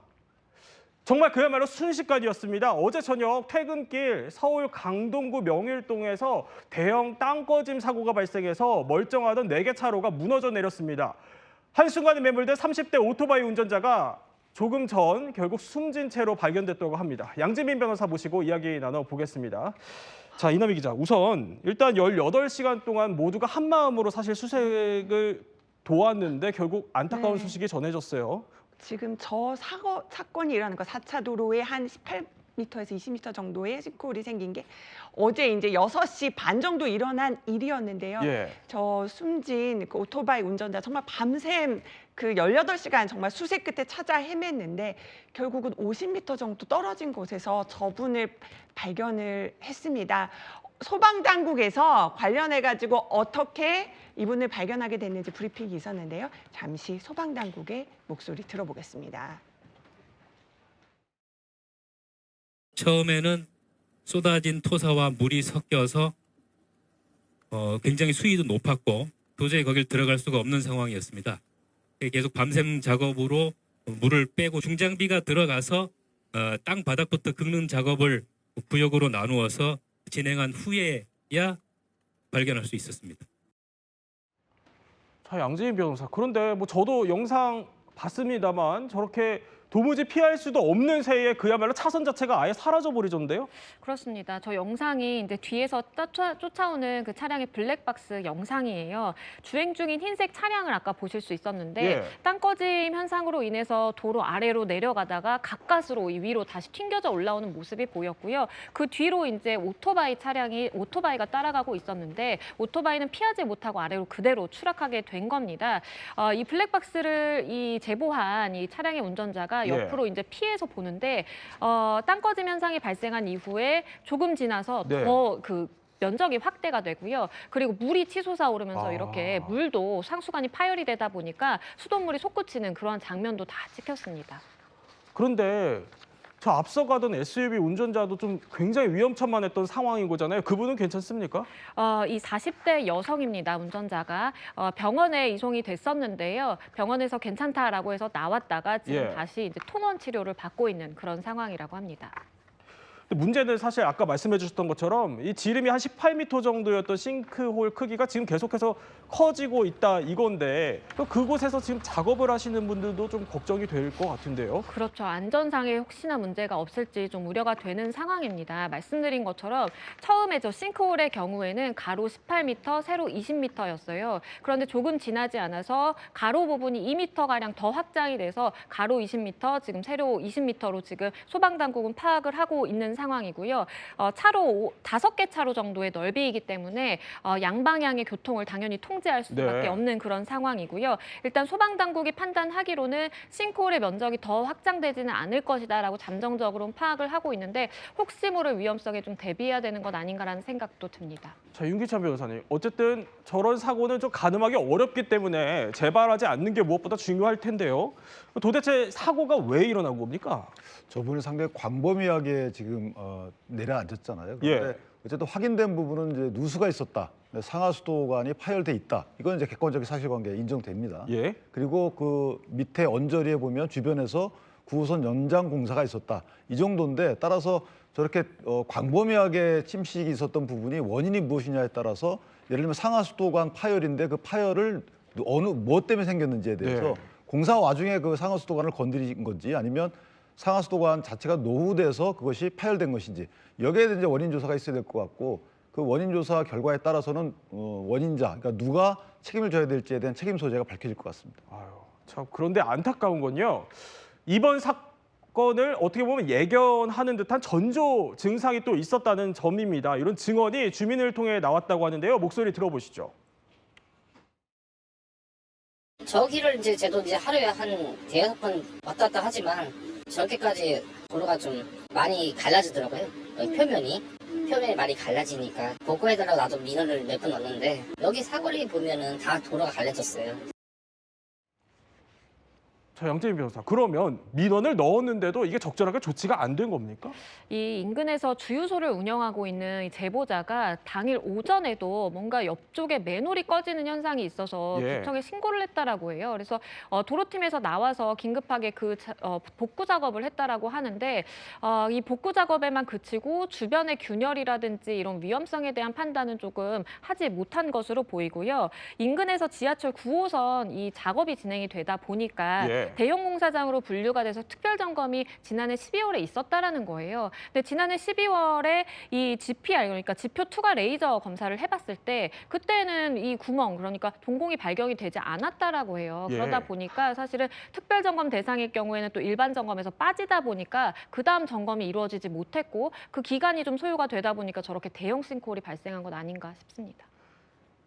정말 그야말로 순식간이었습니다. 어제 저녁 퇴근길 서울 강동구 명일동에서 대형 땅꺼짐 사고가 발생해서 멀쩡하던 4개 차로가 무너져 내렸습니다. 한순간에 매몰된 30대 오토바이 운전자가 조금 전 결국 숨진 채로 발견됐다고 합니다. 양지민 변호사 모시고 이야기 나눠보겠습니다. 자, 이남희 기자, 우선 일단 18시간 동안 모두가 한마음으로 사실 수색을 도왔는데 결국 안타까운 소식이 전해졌어요. 지금 저 사건이 일어나는 거 4차 도로에 한 18m에서 20m 정도의 싱크홀이 생긴 게 어제 이제 6시 반 정도 일어난 일이었는데요. 저 숨진 그 오토바이 운전자 정말 밤샘 그 18시간 정말 수색 끝에 찾아 헤맸는데 결국은 50m 정도 떨어진 곳에서 저분을 발견을 했습니다. 소방당국에서 관련해가지고 어떻게 이분을 발견하게 됐는지 브리핑이 있었는데요. 잠시 소방당국의 목소리 들어보겠습니다. 처음에는 쏟아진 토사와 물이 섞여서 굉장히 수위도 높았고 도저히 거길 들어갈 수가 없는 상황이었습니다. 계속 밤샘 작업으로 물을 빼고 중장비가 들어가서 땅 바닥부터 긁는 작업을 구역으로 나누어서 진행한 후에야 발견할 수 있었습니다. 자, 양지민 변호사. 그런데 뭐 저도 영상 봤습니다만 저렇게 도무지 피할 수도 없는 새에 그야말로 차선 자체가 아예 사라져 버리던데요? 그렇습니다. 저 영상이 이제 뒤에서 쫓아오는 그 차량의 블랙박스 영상이에요. 주행 중인 흰색 차량을 아까 보실 수 있었는데 땅꺼짐 현상으로 인해서 도로 아래로 내려가다가 가까스로 위로 다시 튕겨져 올라오는 모습이 보였고요. 그 뒤로 이제 오토바이가 따라가고 있었는데 오토바이는 피하지 못하고 아래로 그대로 추락하게 된 겁니다. 이 블랙박스를 제보한 이 차량의 운전자가 옆으로 이제 피해서 보는데 땅꺼짐 현상이 발생한 이후에 조금 지나서 더 그 면적이 확대가 되고요. 그리고 물이 치솟아 오르면서 이렇게 물도 상수관이 파열이 되다 보니까 수돗물이 솟구치는 그런 장면도 다 찍혔습니다. 그런데 저 앞서가던 SUV 운전자도 좀 굉장히 위험천만했던 상황인 거잖아요. 그분은 괜찮습니까? 이 40대 여성입니다. 운전자가 병원에 이송이 됐었는데요. 병원에서 괜찮다라고 해서 나왔다가 지금 다시 이제 통원 치료를 받고 있는 그런 상황이라고 합니다. 문제는 사실 아까 말씀해 주셨던 것처럼 이 지름이 한 18m 정도였던 싱크홀 크기가 지금 계속해서 커지고 있다 이건데 그곳에서 지금 작업을 하시는 분들도 좀 걱정이 될 것 같은데요. 그렇죠. 안전상에 혹시나 문제가 없을지 좀 우려가 되는 상황입니다. 말씀드린 것처럼 처음에 저 싱크홀의 경우에는 가로 18m, 세로 20m였어요. 그런데 조금 지나지 않아서 가로 부분이 2m가량 더 확장이 돼서 가로 20m, 지금 세로 20m로 지금 소방당국은 파악을 하고 있는 상황이고요. 차로 5개 차로 정도의 넓이이기 때문에 양방향의 교통을 당연히 통제할 수밖에 없는 그런 상황이고요. 일단 소방당국이 판단하기로는 싱크홀의 면적이 더 확장되지는 않을 것이다라고 잠정적으로 파악을 하고 있는데 혹시 모를 위험성에 좀 대비해야 되는 것 아닌가라는 생각도 듭니다. 자, 윤기찬 변호사님. 어쨌든 저런 사고는 좀 가늠하기 어렵기 때문에 재발하지 않는 게 무엇보다 중요할 텐데요. 도대체 사고가 왜 일어난 겁니까? 저분이 상당히 광범위하게 지금 내려앉았잖아요. 그런데 어쨌든 확인된 부분은 이제 누수가 있었다. 상하수도관이 파열돼 있다. 이건 이제 객관적인 사실관계 인정됩니다. 그리고 그 밑에 언저리에 보면 주변에서 9호선 연장 공사가 있었다. 이 정도인데 따라서 저렇게 광범위하게 침식이 있었던 부분이 원인이 무엇이냐에 따라서 예를 들면 상하수도관 파열인데 그 파열을 무엇 때문에 생겼는지에 대해서 공사 와중에 그 상하수도관을 건드린 건지 아니면 상하수도관 자체가 노후돼서 그것이 파열된 것인지 여기에 대한 이제 원인 조사가 있어야 될 것 같고 그 원인 조사 결과에 따라서는 원인자, 그러니까 누가 책임을 져야 될지에 대한 책임 소재가 밝혀질 것 같습니다. 아유, 참 그런데 안타까운 건요. 이번 사건을 어떻게 보면 예견하는 듯한 전조 증상이 또 있었다는 점입니다. 이런 증언이 주민을 통해 나왔다고 하는데요. 목소리 들어보시죠. 저기를 이제 저도 이제 하루에 한 5번 왔다 갔다 하지만 저렇게까지 도로가 좀 많이 갈라지더라고요. 표면이 많이 갈라지니까 복구해달라고 나도 민원을 몇 번 넣었는데 여기 사거리 보면은 다 도로가 갈라졌어요. 자, 양재민 변호사, 그러면 민원을 넣었는데도 이게 적절하게 조치가 안 된 겁니까? 이 인근에서 주유소를 운영하고 있는 이 제보자가 당일 오전에도 뭔가 옆쪽에 맨홀이 꺼지는 현상이 있어서 예. 구청에 신고를 했다라고 해요. 그래서 도로팀에서 나와서 긴급하게 그 복구 작업을 했다라고 하는데 이 복구 작업에만 그치고 주변의 균열이라든지 이런 위험성에 대한 판단은 조금 하지 못한 것으로 보이고요. 인근에서 지하철 9호선 이 작업이 진행이 되다 보니까 예. 대형 공사장으로 분류가 돼서 특별 점검이 지난해 12월에 있었다라는 거예요. 근데 지난해 12월에 이 GPR, 그러니까 지표 투과 레이저 검사를 해봤을 때 그때는 이 구멍, 그러니까 동공이 발견이 되지 않았다라고 해요. 예. 그러다 보니까 사실은 특별 점검 대상일 경우에는 또 일반 점검에서 빠지다 보니까 그 다음 점검이 이루어지지 못했고 그 기간이 좀 소요가 되다 보니까 저렇게 대형 싱크홀이 발생한 것 아닌가 싶습니다.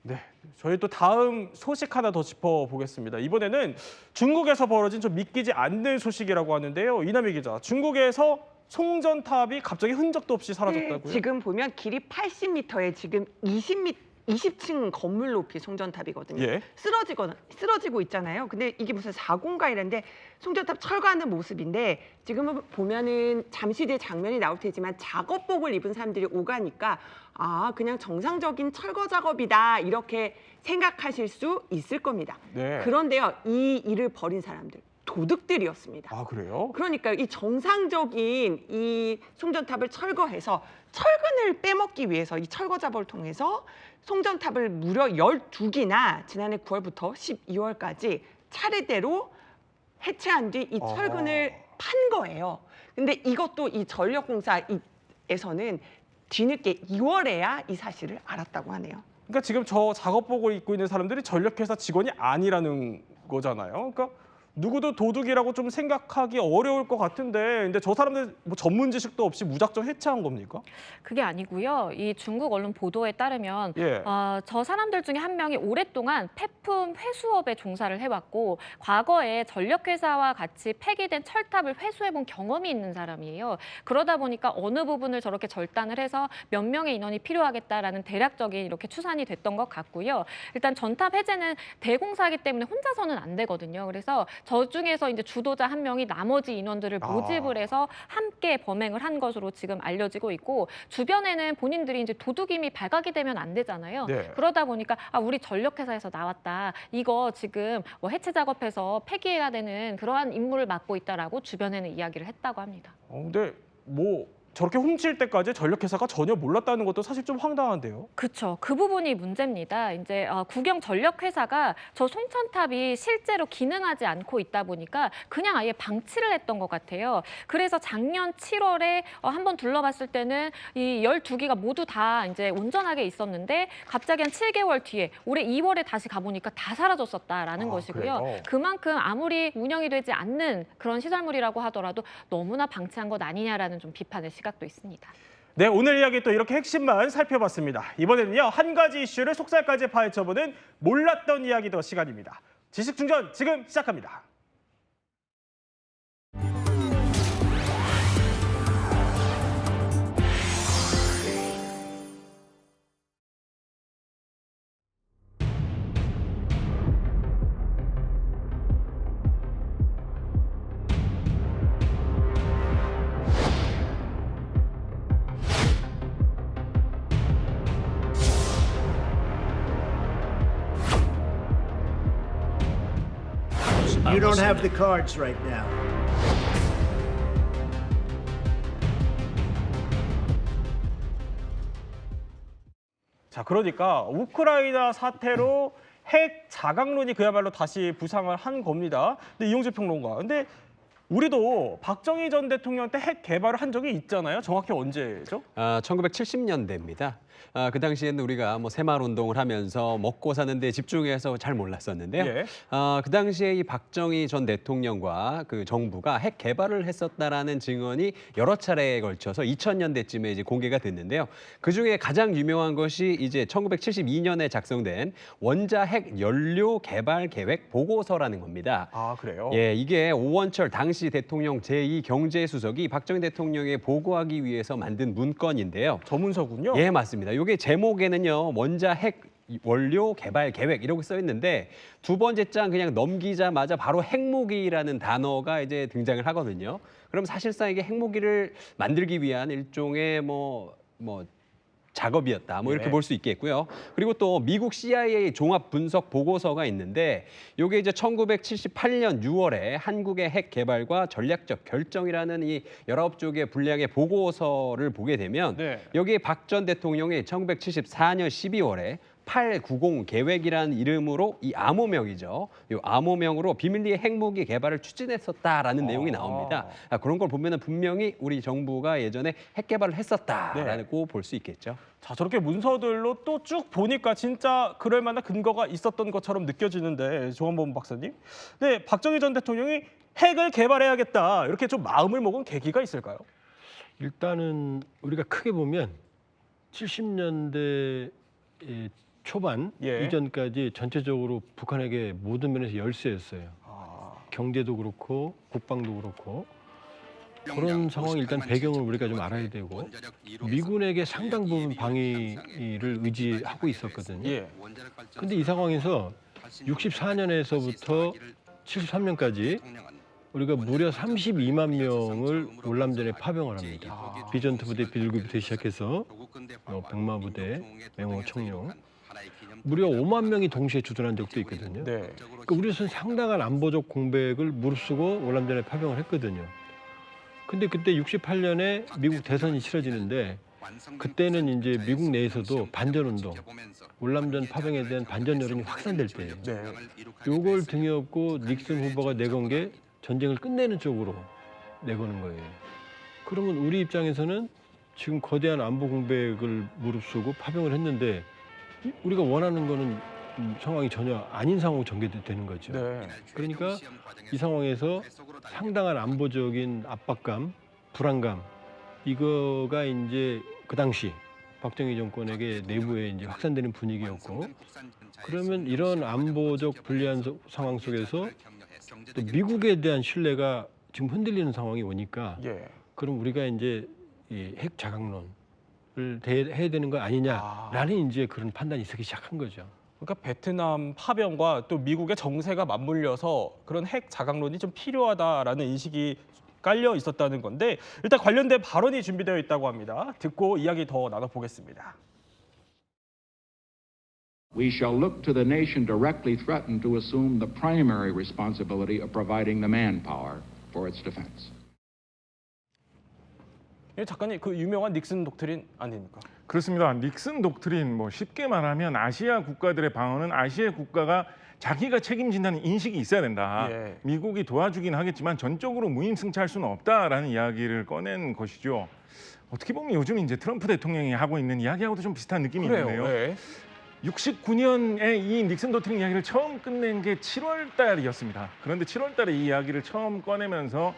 네, 저희 또 다음 소식 하나 더 짚어보겠습니다. 이번에는 중국에서 벌어진 좀 믿기지 않는 소식이라고 하는데요. 이남희 기자, 중국에서 송전탑이 갑자기 흔적도 없이 사라졌다고요? 네, 지금 보면 길이 80m에 지금 20층 건물 높이 송전탑이거든요. 예. 쓰러지고 있잖아요. 근데 이게 무슨 사고인가 이랬는데 송전탑 철거하는 모습인데 지금 보면은 잠시 뒤에 장면이 나올 테지만 작업복을 입은 사람들이 오가니까 아, 그냥 정상적인 철거 작업이다 이렇게 생각하실 수 있을 겁니다. 네. 그런데요, 이 일을 벌인 사람들 도둑들이었습니다. 아, 그래요? 그러니까 이 정상적인 이 송전탑을 철거해서 철근을 빼먹기 위해서 이 철거 작업을 통해서 송전탑을 무려 12기나 지난해 9월부터 12월까지 차례대로 해체한 뒤 이 철근을 판 거예요. 근데 이것도 이 전력공사에서는 뒤늦게 2월에야 이 사실을 알았다고 하네요. 그러니까 지금 저 작업복을 입고 있는 사람들이 전력회사 직원이 아니라는 거잖아요. 그러니까 누구도 도둑이라고 좀 생각하기 어려울 것 같은데 근데 저 사람들 뭐 전문 지식도 없이 무작정 해체한 겁니까? 그게 아니고요. 이 중국 언론 보도에 따르면 예. 저 사람들 중에 한 명이 오랫동안 폐품 회수업에 종사를 해왔고 과거에 전력회사와 같이 폐기된 철탑을 회수해본 경험이 있는 사람이에요. 그러다 보니까 어느 부분을 저렇게 절단을 해서 몇 명의 인원이 필요하겠다라는 대략적인 이렇게 추산이 됐던 것 같고요. 일단 전탑 해제는 대공사이기 때문에 혼자서는 안 되거든요. 그래서 저 중에서 이제 주도자 한 명이 나머지 인원들을 모집을 해서 함께 범행을 한 것으로 지금 알려지고 있고 주변에는 본인들이 이제 도둑임이 발각이 되면 안 되잖아요. 네. 그러다 보니까 아, 우리 전력회사에서 나왔다. 이거 지금 뭐 해체 작업해서 폐기해야 되는 그러한 임무를 맡고 있다라고 주변에는 이야기를 했다고 합니다. 근데 뭐 저렇게 훔칠 때까지 전력회사가 전혀 몰랐다는 것도 사실 좀 황당한데요. 그렇죠. 그 부분이 문제입니다. 이제 국영 전력회사가 저 송전탑이 실제로 기능하지 않고 있다 보니까 그냥 아예 방치를 했던 것 같아요. 그래서 작년 7월에 한번 둘러봤을 때는 이 12기가 모두 다 이제 온전하게 있었는데 갑자기 한 7개월 뒤에 올해 2월에 다시 가보니까 다 사라졌었다라는 것이고요. 그래요? 그만큼 아무리 운영이 되지 않는 그런 시설물이라고 하더라도 너무나 방치한 것 아니냐라는 좀 비판의 시각도 있습니다. 네, 오늘 이야기 또 이렇게 핵심만 살펴봤습니다. 이번에는요, 한 가지 이슈를 속살까지 파헤쳐보는 몰랐던 이야기 더 시간입니다. 지식충전 지금 시작합니다. You don't have the cards right now. 자, 그러니까 우크라이나 사태로 핵 자강론이 그야말로 다시 부상을 한 겁니다. 근데 이용재 평론가, 근데 우리도 박정희 전 대통령 때 핵 개발을 한 적이 있잖아요. 정확히 언제죠? 1970년대입니다. 그 당시에는 우리가 뭐 새마을 운동을 하면서 먹고 사는 데 집중해서 잘 몰랐었는데요. 예. 그 당시에 이 박정희 전 대통령과 그 정부가 핵 개발을 했었다라는 증언이 여러 차례에 걸쳐서 2000년대쯤에 이제 공개가 됐는데요. 그 중에 가장 유명한 것이 이제 1972년에 작성된 원자 핵 연료 개발 계획 보고서라는 겁니다. 아, 그래요? 예, 이게 오원철 당시 대통령 제2경제수석이 박정희 대통령에 보고하기 위해서 만든 문건인데요. 저 문서군요? 예, 맞습니다. 이게 제목에는요, 원자 핵 원료 개발 계획 이라고 써 있는데 두 번째 장 그냥 넘기자마자 바로 핵무기라는 단어가 이제 등장을 하거든요. 그럼 사실상 이게 핵무기를 만들기 위한 일종의 작업이었다. 이렇게 네. 볼 수 있겠고요. 그리고 또 미국 CIA 종합 분석 보고서가 있는데 이게 이제 1978년 6월에 한국의 핵 개발과 전략적 결정이라는 이 19쪽의 분량의 보고서를 보게 되면 네. 여기에 박 전 대통령이 1974년 12월에 890 계획이라는 이름으로 이 암호명이죠. 이 암호명으로 비밀리에 핵무기 개발을 추진했었다라는 내용이 나옵니다. 그런 걸 보면은 분명히 우리 정부가 예전에 핵 개발을 했었다라고 볼 수 있겠죠. 자, 저렇게 문서들로 또 쭉 보니까 진짜 그럴 만한 근거가 있었던 것처럼 느껴지는데, 조한범 박사님. 네, 박정희 전 대통령이 핵을 개발해야겠다 이렇게 좀 마음을 먹은 계기가 있을까요? 일단은 우리가 크게 보면 70년대 초반 이전까지 전체적으로 북한에게 모든 면에서 열세였어요. 경제도 그렇고 국방도 그렇고 그런 상황이 일단 배경을 우리가 좀 알아야 되고 미군에게 상당 부분 방위를 의지하고 있었거든요. 근데 이 상황에서 64년에서부터 73년까지 우리가 무려 32만 명을 월남전에 파병을 합니다. 비전투 부대 비둘기부터 시작해서 백마부대, 맹호, 청룡 무려 5만 명이 동시에 주둔한 적도 있거든요. 그러니까 우리로서는 상당한 안보적 공백을 무릅쓰고 월남전에 파병을 했거든요. 근데 그때 68년에 미국 대선이 치러지는데 그때는 이제 미국 내에서도 반전운동, 월남전 파병에 대한 반전 여론이 확산될 때예요. 요걸 등에 업고 닉슨 후보가 내건 게 전쟁을 끝내는 쪽으로 내거는 거예요. 그러면 우리 입장에서는 지금 거대한 안보 공백을 무릅쓰고 파병을 했는데 우리가 원하는 거는 상황이 전혀 아닌 상황으로 전개되는 거죠. 그러니까 이 상황에서 상당한 안보적인 압박감, 불안감 이거가 이제 그 당시 박정희 정권에게 내부에 이제 확산되는 분위기였고 그러면 이런 안보적 불리한 상황 속에서 또 미국에 대한 신뢰가 지금 흔들리는 상황이 오니까 그럼 우리가 이제 이 핵 자강론을 해야 되는 거 아니냐라는 이제 그런 판단이 있기 시작한 거죠. 그러니까 베트남 파병과 또 미국의 정세가 맞물려서 그런 핵 자강론이 좀 필요하다라는 인식이 깔려 있었다는 건데 일단 관련된 발언이 준비되어 있다고 합니다. 듣고 이야기 더 나눠보겠습니다. We shall look to the nation directly threatened to assume the primary responsibility of providing the manpower for its defense. 작가님, 그 유명한 닉슨 독트린 아닙니까? 그렇습니다. 닉슨 독트린 쉽게 말하면 아시아 국가들의 방어는 아시아 국가가 자기가 책임진다는 인식이 있어야 된다. 미국이 도와주긴 하겠지만 전적으로 무임승차할 수는 없다라는 이야기를 꺼낸 것이죠. 어떻게 보면 요즘 이제 트럼프 대통령이 하고 있는 이야기하고도 좀 비슷한 느낌이 있네요. 69년에 이 닉슨 독트린 이야기를 처음 끝낸 게 7월 달이었습니다. 그런데 7월 달에 이 이야기를 처음 꺼내면서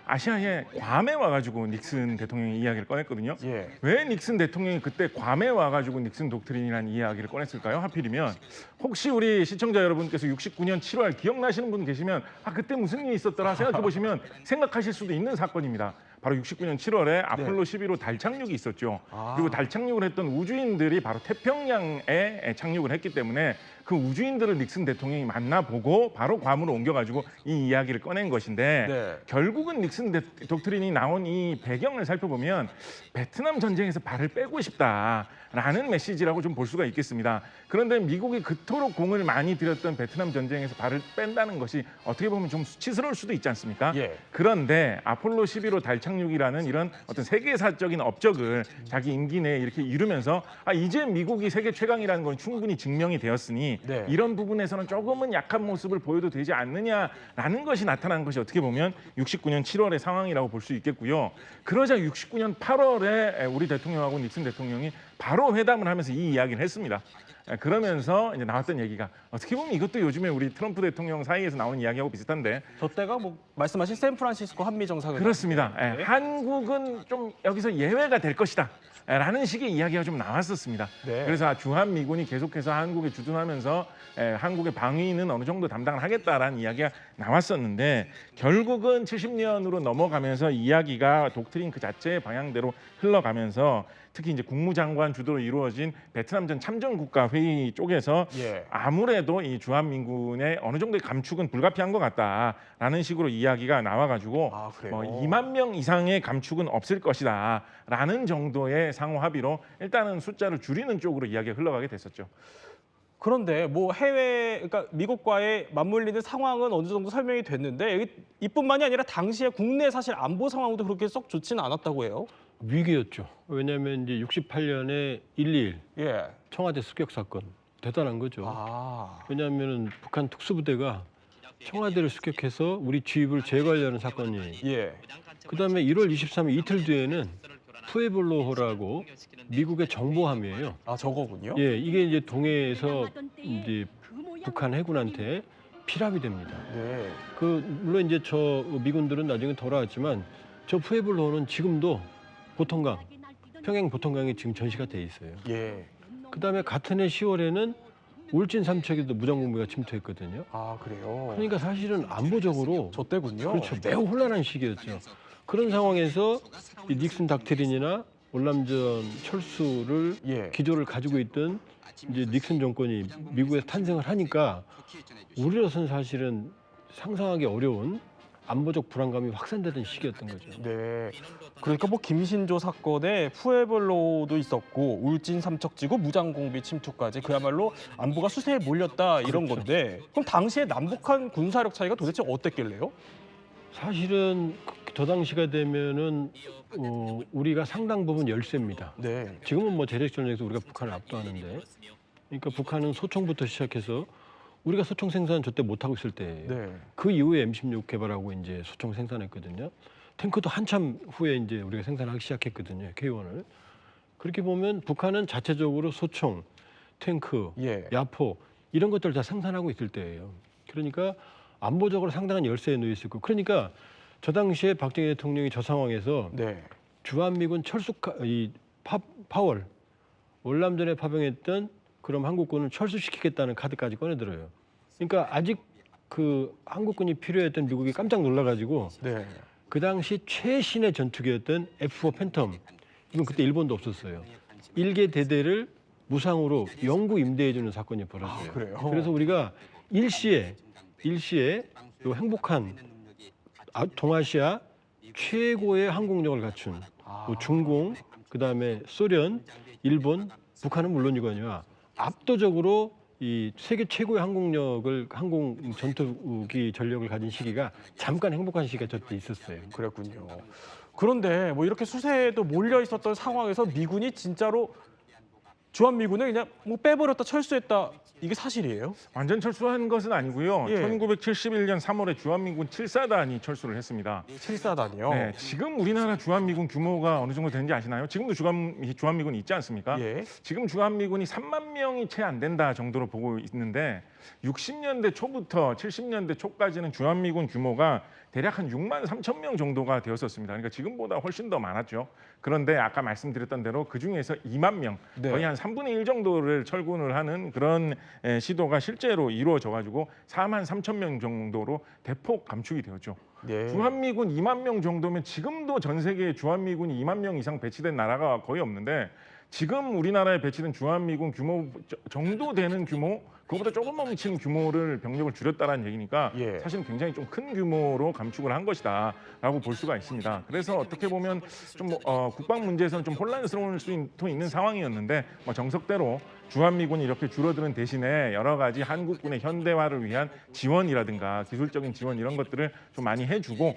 아시아에 괌에 와가지고 닉슨 대통령이 이야기를 꺼냈거든요. 왜 닉슨 대통령이 그때 괌에 와가지고 닉슨 독트린이라는 이야기를 꺼냈을까요? 하필이면 혹시 우리 시청자 여러분께서 69년 7월 기억나시는 분 계시면 그때 무슨 일이 있었더라 생각해보시면 생각하실 수도 있는 사건입니다. 바로 69년 7월에 아폴로 11호 달 착륙이 있었죠. 그리고 달 착륙을 했던 우주인들이 바로 태평양에 착륙을 했기 때문에 그 우주인들을 닉슨 대통령이 만나보고 바로 괌으로 옮겨가지고 이 이야기를 꺼낸 것인데 결국은 닉슨 독트린이 나온 이 배경을 살펴보면 베트남 전쟁에서 발을 빼고 싶다라는 메시지라고 좀 볼 수가 있겠습니다. 그런데 미국이 그토록 공을 많이 들였던 베트남 전쟁에서 발을 뺀다는 것이 어떻게 보면 좀 수치스러울 수도 있지 않습니까? 그런데 아폴로 11호 달 착륙 착륙이라는 이런 어떤 세계사적인 업적을 자기 임기 내에 이렇게 이루면서 이제 미국이 세계 최강이라는 건 충분히 증명이 되었으니 이런 부분에서는 조금은 약한 모습을 보여도 되지 않느냐라는 것이 나타난 것이 어떻게 보면 69년 7월의 상황이라고 볼 수 있겠고요. 그러자 69년 8월에 우리 대통령하고 닉슨 대통령이 바로 회담을 하면서 이 이야기를 했습니다. 그러면서 이제 나왔던 얘기가 어떻게 보면 이것도 요즘에 우리 트럼프 대통령 사이에서 나오는 이야기하고 비슷한데 저 때가 뭐 말씀하신 샌프란시스코 한미 정상회담. 그렇습니다. 한국은 좀 여기서 예외가 될 것이다. 라는 식의 이야기가 좀 나왔었습니다. 그래서 주한미군이 계속해서 한국에 주둔하면서 한국의 방위는 어느 정도 담당을 하겠다라는 이야기가 나왔었는데 결국은 70년으로 넘어가면서 이야기가 독트린 그 자체의 방향대로 흘러가면서 특히 이제 국무장관 주도로 이루어진 베트남전 참전국가 회의 쪽에서 아무래도 이 주한미군의 어느 정도의 감축은 불가피한 것 같다라는 식으로 이야기가 나와가지고 2만 명 이상의 감축은 없을 것이다라는 정도의 상호 합의로 일단은 숫자를 줄이는 쪽으로 이야기가 흘러가게 됐었죠. 그런데 뭐 그러니까 미국과의 맞물리는 상황은 어느 정도 설명이 됐는데 이뿐만이 아니라 당시에 국내 사실 안보 상황도 그렇게 썩 좋지는 않았다고 해요. 위기였죠. 왜냐하면 이제 68년에 1.21 청와대 습격 사건 대단한 거죠. 왜냐하면 북한 특수부대가 청와대를 습격해서 우리 주입을 제거하려는 사건이. 그다음에 1월 23일 이틀 뒤에는 푸에블로호라고 미국의 정보함이에요. 저거군요. 이게 이제 동해에서 이제 북한 해군한테 피랍이 됩니다. 물론 이제 저 미군들은 나중에 돌아왔지만 저 푸에블로호는 지금도 보통강, 평양 보통강에 지금 전시가 돼 있어요. 그다음에 같은 해 10월에는 울진 삼척에도 무장공비가 침투했거든요. 그래요? 그러니까 사실은 안보적으로 저 때군요. 그렇죠. 매우 혼란한 시기였죠. 그런 상황에서 이 닉슨 닥트린이나 월남전 철수를 기조를 가지고 있던 이제 닉슨 정권이 미국에서 탄생을 하니까 우리로서는 사실은 상상하기 어려운 안보적 불안감이 확산되던 시기였던 거죠. 그러니까 뭐 김신조 사건에 푸에블로도 있었고 울진 삼척지구 무장공비 침투까지 그야말로 안보가 수세에 몰렸다 이런 건데 그럼 당시에 남북한 군사력 차이가 도대체 어땠길래요? 사실은 저 당시가 되면은 우리가 상당 부분 열세입니다. 지금은 뭐 재래식 전쟁에서 우리가 북한을 압도하는데, 그러니까 북한은 소총부터 시작해서 우리가 소총 생산 저때 못 하고 있을 때, 그 이후에 M16 개발하고 이제 소총 생산했거든요. 탱크도 한참 후에 이제 우리가 생산하기 시작했거든요. K1을. 그렇게 보면 북한은 자체적으로 소총, 탱크, 야포 이런 것들을 다 생산하고 있을 때예요. 그러니까 안보적으로 상당한 열세에 놓여 있었고, 그러니까 저 당시에 박정희 대통령이 저 상황에서 주한미군 파월 월남전에 파병했던 그럼 한국군을 철수시키겠다는 카드까지 꺼내들어요. 그러니까 아직 그 한국군이 필요했던 미국이 깜짝 놀라가지고 그 당시 최신의 전투기였던 F-4 팬텀, 이건 그때 일본도 없었어요. 1개 대대를 무상으로 영구 임대해주는 사건이 벌어져요. 그래서 우리가 일시에 요 행복한 동아시아 최고의 항공력을 갖춘 뭐 중공, 그다음에 소련, 일본, 북한은 물론이거니와 압도적으로 이 세계 최고의 항공 전투기 전력을 가진 시기가 잠깐 행복한 시기가 저때 있었어요. 그랬군요. 그런데 뭐 이렇게 수세에도 몰려 있었던 상황에서 미군이 진짜로 주한미군을 그냥 뭐 빼버렸다 철수했다, 이게 사실이에요? 완전 철수한 것은 아니고요. 1971년 3월에 주한미군 7사단이 철수를 했습니다. 7사단이요? 네, 지금 우리나라 주한미군 규모가 어느 정도 되는지 아시나요? 지금도 주한미군이 있지 않습니까? 지금 주한미군이 3만 명이 채 안 된다 정도로 보고 있는데 60년대 초부터 70년대 초까지는 주한미군 규모가 대략 한 6만 3천 명 정도가 되었었습니다. 그러니까 지금보다 훨씬 더 많았죠. 그런데 아까 말씀드렸던 대로 그중에서 2만 명, 거의 한 3분의 1 정도를 철군을 하는 그런 시도가 실제로 이루어져가지고 4만 3천 명 정도로 대폭 감축이 되었죠. 주한미군 2만 명 정도면 지금도 전 세계에 주한미군이 2만 명 이상 배치된 나라가 거의 없는데 지금 우리나라에 배치된 주한미군 규모 정도 되는 규모, 그거보다 조금 넘치는 규모를 병력을 줄였다는 얘기니까 사실은 굉장히 좀 큰 규모로 감축을 한 것이다라고 볼 수가 있습니다. 그래서 어떻게 보면 좀 국방 문제에서는 좀 혼란스러울 수도 있는 상황이었는데 정석대로 주한미군이 이렇게 줄어드는 대신에 여러 가지 한국군의 현대화를 위한 지원이라든가 기술적인 지원 이런 것들을 좀 많이 해주고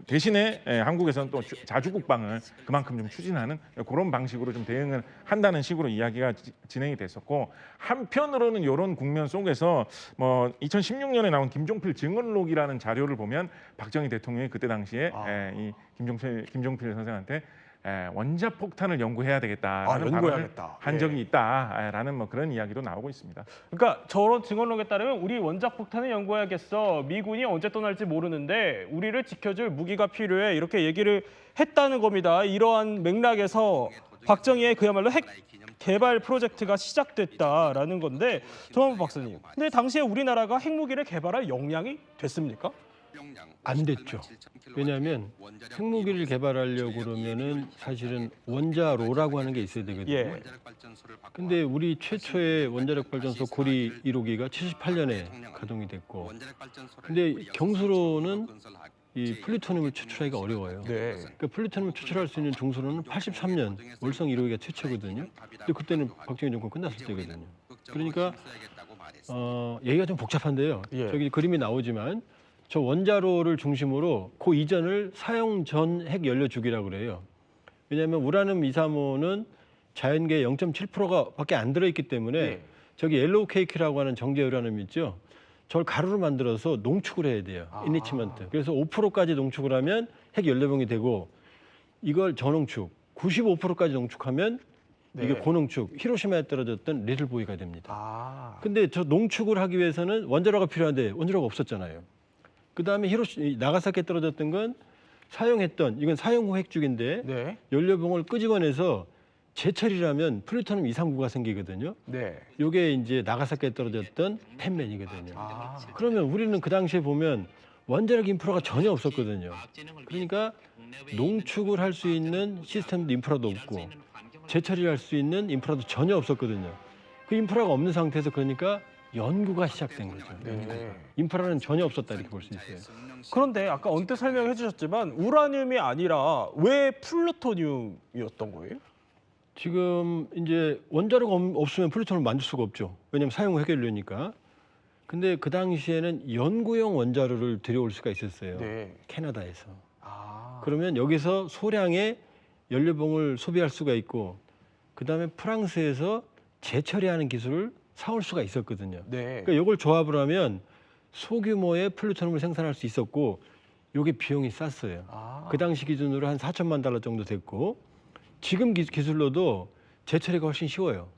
대신에 한국에서는 또 자주국방을 그만큼 좀 추진하는 그런 방식으로 좀 대응을 한다는 식으로 이야기가 진행이 됐었고 한편으로는 이런 국면 속에서 뭐 2016년에 나온 김종필 증언록이라는 자료를 보면 박정희 대통령이 그때 당시에 이 김종필 선생한테 원자폭탄을 연구해야 되겠다라는 발언을 한 적이 있다라는 뭐 그런 이야기도 나오고 있습니다. 그러니까 저런 증언록에 따르면 우리 원자폭탄을 연구해야겠어. 미군이 언제 떠날지 모르는데 우리를 지켜줄 무기가 필요해. 이렇게 얘기를 했다는 겁니다. 이러한 맥락에서 박정희의 그야말로 핵 개발 프로젝트가 시작됐다라는 건데 조만보 박사님, 근데 당시에 우리나라가 핵무기를 개발할 역량이 됐습니까? 안 됐죠. 왜냐하면 핵무기를 개발하려고 그러면은 사실은 원자로라고 하는 게 있어야 되거든요. 근데 우리 최초의 원자력 발전소 고리 1호기가 78년에 가동이 됐고, 근데 경수로는 이 플루토늄을 추출하기가 어려워요. 그러니까 플루토늄을 추출할 수 있는 중수로는 83년 월성 1호기가 최초거든요. 근데 그때는 박정희 정권 끝났을 때거든요. 그러니까 얘기가 좀 복잡한데요. 저기 그림이 나오지만 저 원자로를 중심으로 그 이전을 사용 전 핵 연료 주기라고 그래요. 왜냐하면 우라늄 235는 자연계의 0.7%밖에 안 들어있기 때문에 저기 옐로우 케이크라고 하는 정제 우라늄 있죠. 저걸 가루로 만들어서 농축을 해야 돼요. 인리치먼트. 그래서 5%까지 농축을 하면 핵 연료봉이 되고 이걸 저농축 95%까지 농축하면 이게 고농축 히로시마에 떨어졌던 리틀보이가 됩니다. 근데 저 농축을 하기 위해서는 원자로가 필요한데 원자로가 없었잖아요. 그다음에 나가사키에 떨어졌던 건 사용했던 이건 사용 후 핵죽인데 연료봉을 끄집어내서 재처리라면 플루토늄 239가 생기거든요. 이게 이제 나가사키에 떨어졌던 펜맨이거든요. 그러면 우리는 그 당시에 보면 원자력 인프라가 전혀 없었거든요. 그러니까 농축을 할 수 있는 시스템도 인프라도 없고 재처리를 할 수 있는 인프라도 전혀 없었거든요. 그 인프라가 없는 상태에서 그러니까 연구가 시작된 거죠. 인프라는 전혀 없었다 이렇게 볼 수 있어요. 그런데 아까 언뜻 설명해 주셨지만 우라늄이 아니라 왜 플루토늄이었던 거예요? 지금 이제 원자로가 없으면 플루토늄을 만들 수가 없죠. 왜냐하면 사용 해결료니까. 근데 그 당시에는 연구용 원자로를 들여올 수가 있었어요. 캐나다에서. 그러면 여기서 소량의 연료봉을 소비할 수가 있고 그다음에 프랑스에서 재처리하는 기술을 사올 수가 있었거든요. 그러니까 이걸 조합을 하면 소규모의 플루토늄을 생산할 수 있었고 이게 비용이 쌌어요. 그 당시 기준으로 한 4천만 달러 정도 됐고 지금 기술로도 재처리가 훨씬 쉬워요.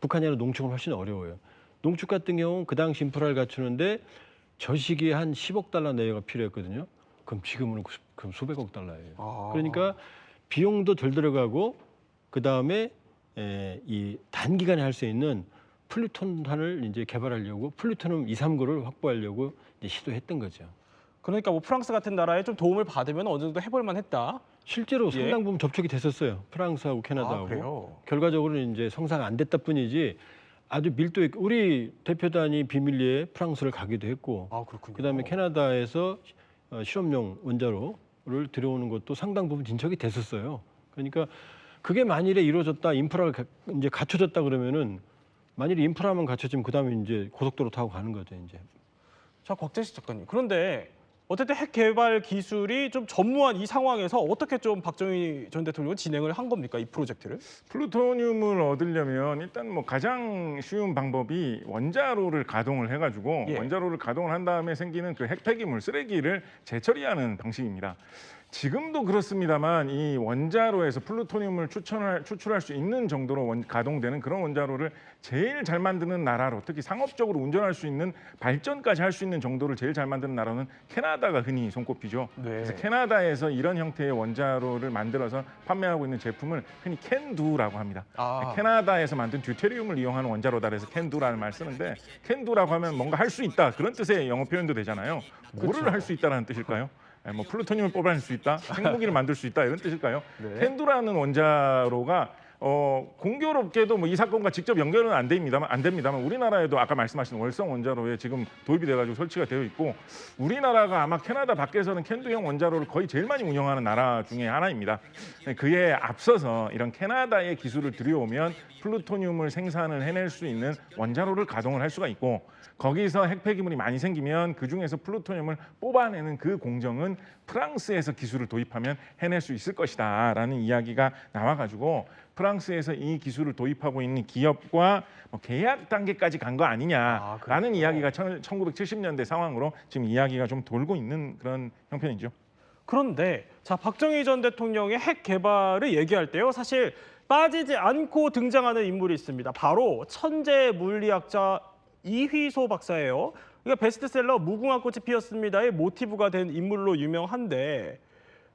북한이 아니라 농축은 훨씬 어려워요. 농축 같은 경우는 그 당시 인프라를 갖추는데 저 시기에 한 10억 달러 내외가 필요했거든요. 그럼 지금은 그럼 수백억 달러예요. 그러니까 비용도 덜 들어가고 그다음에 이 단기간에 할 수 있는 플루톤탄을 이제 개발하려고 플루토늄 239를 확보하려고 이제 시도했던 거죠. 그러니까 뭐 프랑스 같은 나라에 좀 도움을 받으면 어느 정도 해볼 만했다. 실제로 상당 부분 접촉이 됐었어요. 프랑스하고 캐나다하고. 결과적으로는 이제 성사가 안 됐다 뿐이지 아주 밀도 있고 우리 대표단이 비밀리에 프랑스를 가기도 했고 그다음에 캐나다에서 실험용 원자로를 들여오는 것도 상당 부분 진척이 됐었어요. 그러니까 그게 만일에 이루어졌다 인프라가 이제 갖춰졌다 그러면은 만일에 인프라만 갖춰지면 그다음에 이제 고속도로 타고 가는 거죠, 이제. 자, 곽재식 작가님. 그런데 어쨌든 핵 개발 기술이 좀 전무한 이 상황에서 어떻게 좀 박정희 전 대통령은 진행을 한 겁니까, 이 프로젝트를? 플루토늄을 얻으려면 일단 뭐 가장 쉬운 방법이 원자로를 가동을 해가지고 원자로를 가동을 한 다음에 생기는 그 핵 폐기물 쓰레기를 재처리하는 방식입니다. 지금도 그렇습니다만 이 원자로에서 플루토늄을 추출할 수 있는 정도로 가동되는 그런 원자로를 제일 잘 만드는 나라로 특히 상업적으로 운전할 수 있는 발전까지 할 수 있는 정도를 제일 잘 만드는 나라는 캐나다가 흔히 손꼽히죠. 그래서 캐나다에서 이런 형태의 원자로를 만들어서 판매하고 있는 제품을 흔히 캔두라고 합니다. 캐나다에서 만든 듀테리움을 이용하는 원자로다 그래서 캔두라는 말을 쓰는데 캔두라고 하면 뭔가 할 수 있다 그런 뜻의 영어 표현도 되잖아요. 뭐를 할 수 있다라는 뜻일까요? 뭐 플루토늄을 뽑아낼 수 있다, 핵무기를 만들 수 있다 이런 뜻일까요? 캔두라는 원자로가 공교롭게도 뭐 이 사건과 직접 연결은 안 됩니다만 우리나라에도 아까 말씀하신 월성 원자로에 지금 도입이 돼가지고 설치가 되어 있고 우리나라가 아마 캐나다 밖에서는 캔두형 원자로를 거의 제일 많이 운영하는 나라 중에 하나입니다. 그에 앞서서 이런 캐나다의 기술을 들여오면 플루토늄을 생산을 해낼 수 있는 원자로를 가동을 할 수가 있고 거기서 핵 폐기물이 많이 생기면 그중에서 플루토늄을 뽑아내는 그 공정은 프랑스에서 기술을 도입하면 해낼 수 있을 것이다 라는 이야기가 나와가지고 프랑스에서 이 기술을 도입하고 있는 기업과 계약 단계까지 간 거 아니냐라는 이야기가 1970년대 상황으로 지금 이야기가 좀 돌고 있는 그런 형편이죠. 그런데 자 박정희 전 대통령의 핵 개발을 얘기할 때요. 사실 빠지지 않고 등장하는 인물이 있습니다. 바로 천재 물리학자 이휘소 박사예요. 그러니까 베스트셀러 무궁화 꽃이 피었습니다의 모티브가 된 인물로 유명한데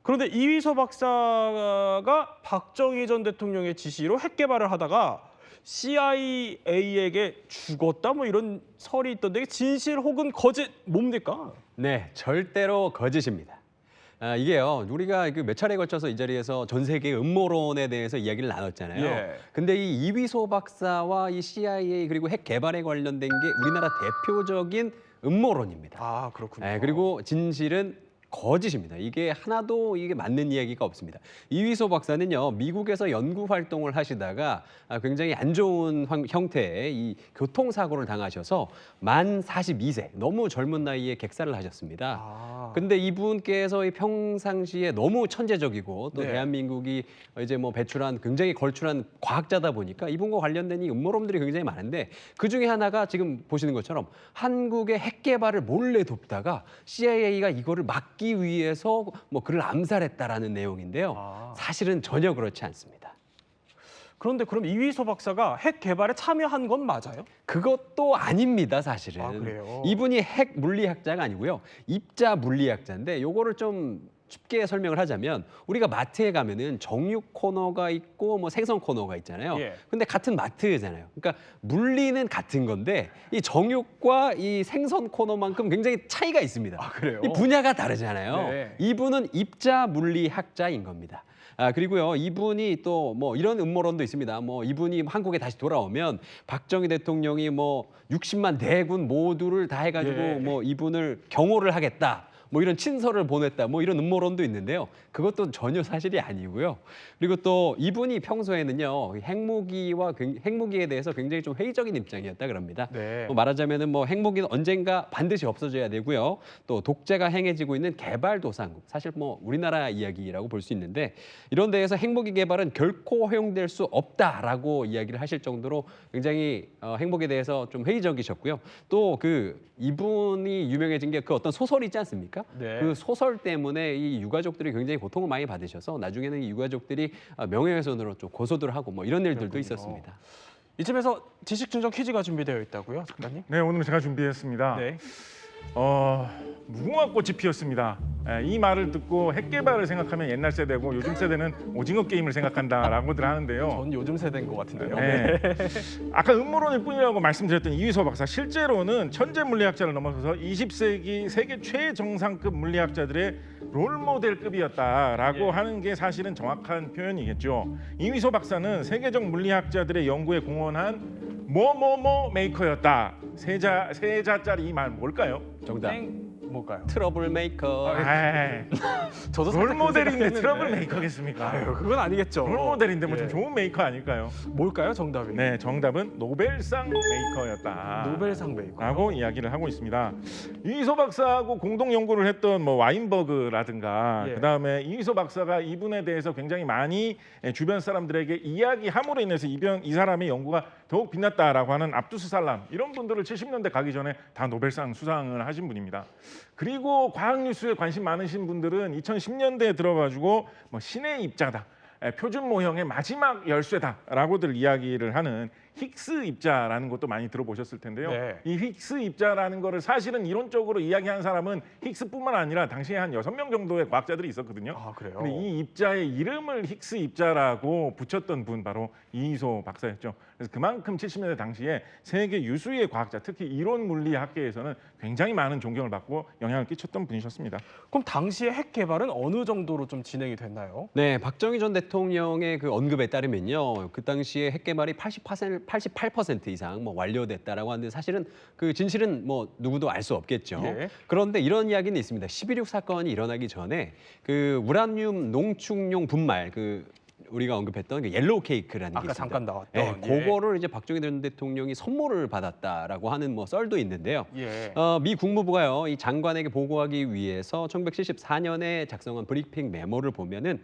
그런데 이휘소 박사가 박정희 전 대통령의 지시로 핵 개발을 하다가 CIA에게 죽었다 뭐 이런 설이 있던데 진실 혹은 거짓 뭡니까? 네, 절대로 거짓입니다. 이게요, 우리가 그 몇 차례에 걸쳐서 이 자리에서 전 세계 음모론에 대해서 이야기를 나눴잖아요. 예. 근데 이 이휘소 박사와 이 CIA 그리고 핵 개발에 관련된 게 우리나라 대표적인 음모론입니다. 아, 그렇군요. 네, 그리고 진실은 거짓입니다. 이게 하나도 이게 맞는 이야기가 없습니다. 이휘소 박사는요, 미국에서 연구 활동을 하시다가 굉장히 안 좋은 형태의 이 교통사고를 당하셔서 만 42세, 너무 젊은 나이에 객사를 하셨습니다. 근데 이분께서 이 평상시에 너무 천재적이고 또 네. 대한민국이 이제 뭐 배출한 굉장히 걸출한 과학자다 보니까 이분과 관련된 이 음모론들이 굉장히 많은데 그 중에 하나가 지금 보시는 것처럼 한국의 핵 개발을 몰래 돕다가 CIA가 이거를 막기 위해서 뭐 그를 암살했다라는 내용인데요. 사실은 전혀 그렇지 않습니다. 그런데 그럼 이휘소 박사가 핵 개발에 참여한 건 맞아요? 그것도 아닙니다, 사실은. 아, 그래요? 이분이 핵 물리학자가 아니고요. 입자 물리학자인데 요거를 좀 쉽게 설명을 하자면 우리가 마트에 가면은 정육 코너가 있고 뭐 생선 코너가 있잖아요. 예. 근데 같은 마트잖아요. 그러니까 물리는 같은 건데 이 정육과 이 생선 코너만큼 굉장히 차이가 있습니다. 아, 그래요? 이 분야가 다르잖아요. 네. 이분은 입자 물리학자인 겁니다. 그리고요, 이분이 또 뭐 이런 음모론도 있습니다. 뭐 이분이 한국에 다시 돌아오면 박정희 대통령이 뭐 60만 대군 모두를 다 해가지고 예. 뭐 이분을 경호를 하겠다. 뭐 이런 친서를 보냈다. 뭐 이런 음모론도 있는데요. 그것도 전혀 사실이 아니고요. 그리고 또 이분이 평소에는요, 핵무기에 대해서 굉장히 좀 회의적인 입장이었다 그럽니다. 네. 뭐 말하자면은 뭐 핵무기는 언젠가 반드시 없어져야 되고요. 또 독재가 행해지고 있는 개발도상국, 사실 뭐 우리나라 이야기라고 볼 수 있는데 이런 데에서 핵무기 개발은 결코 허용될 수 없다라고 이야기를 하실 정도로 굉장히 핵무기에 대해서 좀 회의적이셨고요. 또 그 이분이 유명해진 게 그 어떤 소설이 있지 않습니까? 네. 그 소설 때문에 이 유가족들이 굉장히 고통을 많이 받으셔서 나중에는 이 유가족들이 명예훼손으로 좀 고소를 하고 뭐 이런 일들도 그렇군요. 있었습니다. 이쯤에서 지식 충전 퀴즈가 준비되어 있다고요, 작가님? 네, 오늘 제가 준비했습니다. 네. 무궁화 꽃이 피었습니다. 이 말을 듣고 핵 개발을 생각하면 옛날 세대고 요즘 세대는 오징어 게임을 생각한다라고들 하는데요. 전 요즘 세대인 것 같은데요. 네. 아까 음모론일 뿐이라고 말씀드렸던 이휘소 박사, 실제로는 천재 물리학자를 넘어서서 20세기 세계 최정상급 물리학자들의 롤모델급이었다라고 하는 게 사실은 정확한 표현이겠죠. 이휘소 박사는 세계적 물리학자들의 연구에 공헌한 뭐뭐뭐 메이커였다. 세 자짜리 이 말 뭘까요? 정답. 뭘까요? 트러블 메이커. 저도 롤모델인데 트러블 메이커겠습니까? 아유, 그건 아니겠죠. 롤모델인데 뭐 좀 예. 좋은 메이커 아닐까요? 뭘까요, 정답이? 네, 정답은 노벨상 메이커였다. 노벨상 메이커. 라고 이야기를 하고 있습니다. 이휘소 박사하고 공동 연구를 했던 뭐 와인버그라든가 예. 그다음에 이휘소 박사가 이분에 대해서 굉장히 많이 주변 사람들에게 이야기함으로 인해서 이 사람의 연구가 더욱 빛났다라고 하는 압두스 살람, 이런 분들을 70년대 가기 전에 다 노벨상 수상을 하신 분입니다. 그리고 과학 뉴스에 관심 많으신 분들은 2010년대에 들어가지고 뭐 신의 입자다, 표준 모형의 마지막 열쇠다라고들 이야기를 하는 힉스 입자라는 것도 많이 들어보셨을 텐데요. 네. 이 힉스 입자라는 거를 사실은 이론적으로 이야기한 사람은 힉스뿐만 아니라 당시에 한 6명 정도의 과학자들이 있었거든요. 아, 그래요? 근데 이 입자의 이름을 힉스 입자라고 붙였던 분 바로 이휘소 박사였죠. 그래서 그만큼 70년대 당시에 세계 유수의 과학자, 특히 이론 물리학계에서는 굉장히 많은 존경을 받고 영향을 끼쳤던 분이셨습니다. 그럼 당시에 핵 개발은 어느 정도로 좀 진행이 됐나요? 네, 박정희 전 대통령 대통령의 그 언급에 따르면요, 그 당시에 핵 개발이 88% 이상 뭐 완료됐다라고 하는데 사실은 그 진실은 뭐 누구도 알 수 없겠죠. 예. 그런데 이런 이야기는 있습니다. 11.6 사건이 일어나기 전에 그 우라늄 농축용 분말 우리가 언급했던 그 옐로우 케이크라는 게 아까 있습니다. 잠깐 나왔던. 네, 그거를 이제 박정희 전 대통령이 선물을 받았다라고 하는 뭐 썰도 있는데요. 예. 미 국무부가요, 이 장관에게 보고하기 위해서 1974년에 작성한 브리핑 메모를 보면은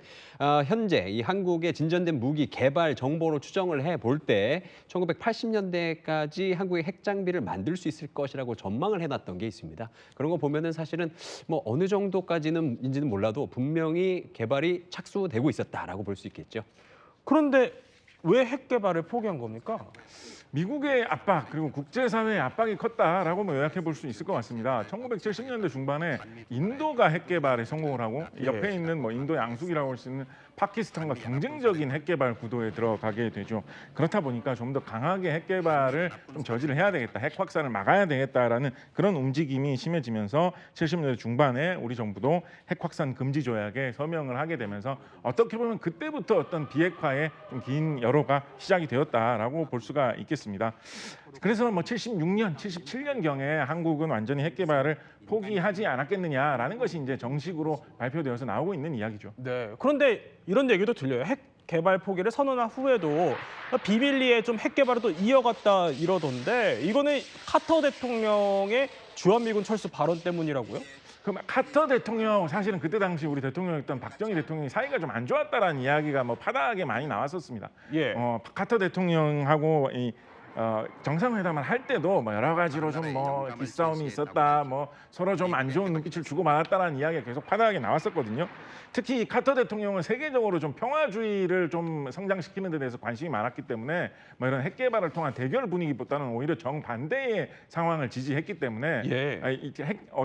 현재 이 한국의 진전된 무기 개발 정보로 추정을 해볼 때 1980년대까지 한국의 핵 장비를 만들 수 있을 것이라고 전망을 해놨던 게 있습니다. 그런 거 보면은 사실은 뭐 어느 정도까지는인지는 몰라도 분명히 개발이 착수되고 있었다라고 볼 수 있겠죠. 그런데 왜 핵 개발을 포기한 겁니까? 미국의 압박 그리고 국제사회의 압박이 컸다라고 뭐 요약해 볼 수 있을 것 같습니다. 1970년대 중반에 인도가 핵 개발에 성공을 하고 옆에 있는 뭐 인도 양숙이라고 할 수 있는 파키스탄과 경쟁적인 핵 개발 구도에 들어가게 되죠. 그렇다 보니까 좀 더 강하게 핵 개발을 좀 저지를 해야 되겠다, 핵 확산을 막아야 되겠다라는 그런 움직임이 심해지면서 70년대 중반에 우리 정부도 핵 확산 금지 조약에 서명을 하게 되면서 어떻게 보면 그때부터 어떤 비핵화의 좀 긴 여로가 시작이 되었다라고 볼 수가 있겠습니다. 그래서 뭐 76년, 77년경에 한국은 완전히 핵 개발을 포기하지 않았겠느냐라는 것이 이제 정식으로 발표되어서 나오고 있는 이야기죠. 네. 그런데 이런 얘기도 들려요. 핵 개발 포기를 선언한 후에도 비밀리에 좀 핵 개발을 또 이어갔다 이러던데 이거는 카터 대통령의 주한미군 철수 발언 때문이라고요? 그럼 카터 대통령 사실은 그때 당시 우리 대통령이었던 박정희 대통령이 사이가 좀 안 좋았다라는 이야기가 뭐 파다하게 많이 나왔었습니다. 예. 카터 대통령하고 정상회담을 할 때도 뭐 여러 가지로 좀 뭐 기싸움이 있었다, 뭐 서로 좀 안 좋은 눈빛을 주고받았다라는 이야기가 계속 파다하게 나왔었거든요. 특히 카터 대통령은 세계적으로 좀 평화주의를 좀 성장시키는 데 대해서 관심이 많았기 때문에 뭐 이런 핵 개발을 통한 대결 분위기보다는 오히려 정반대의 상황을 지지했기 때문에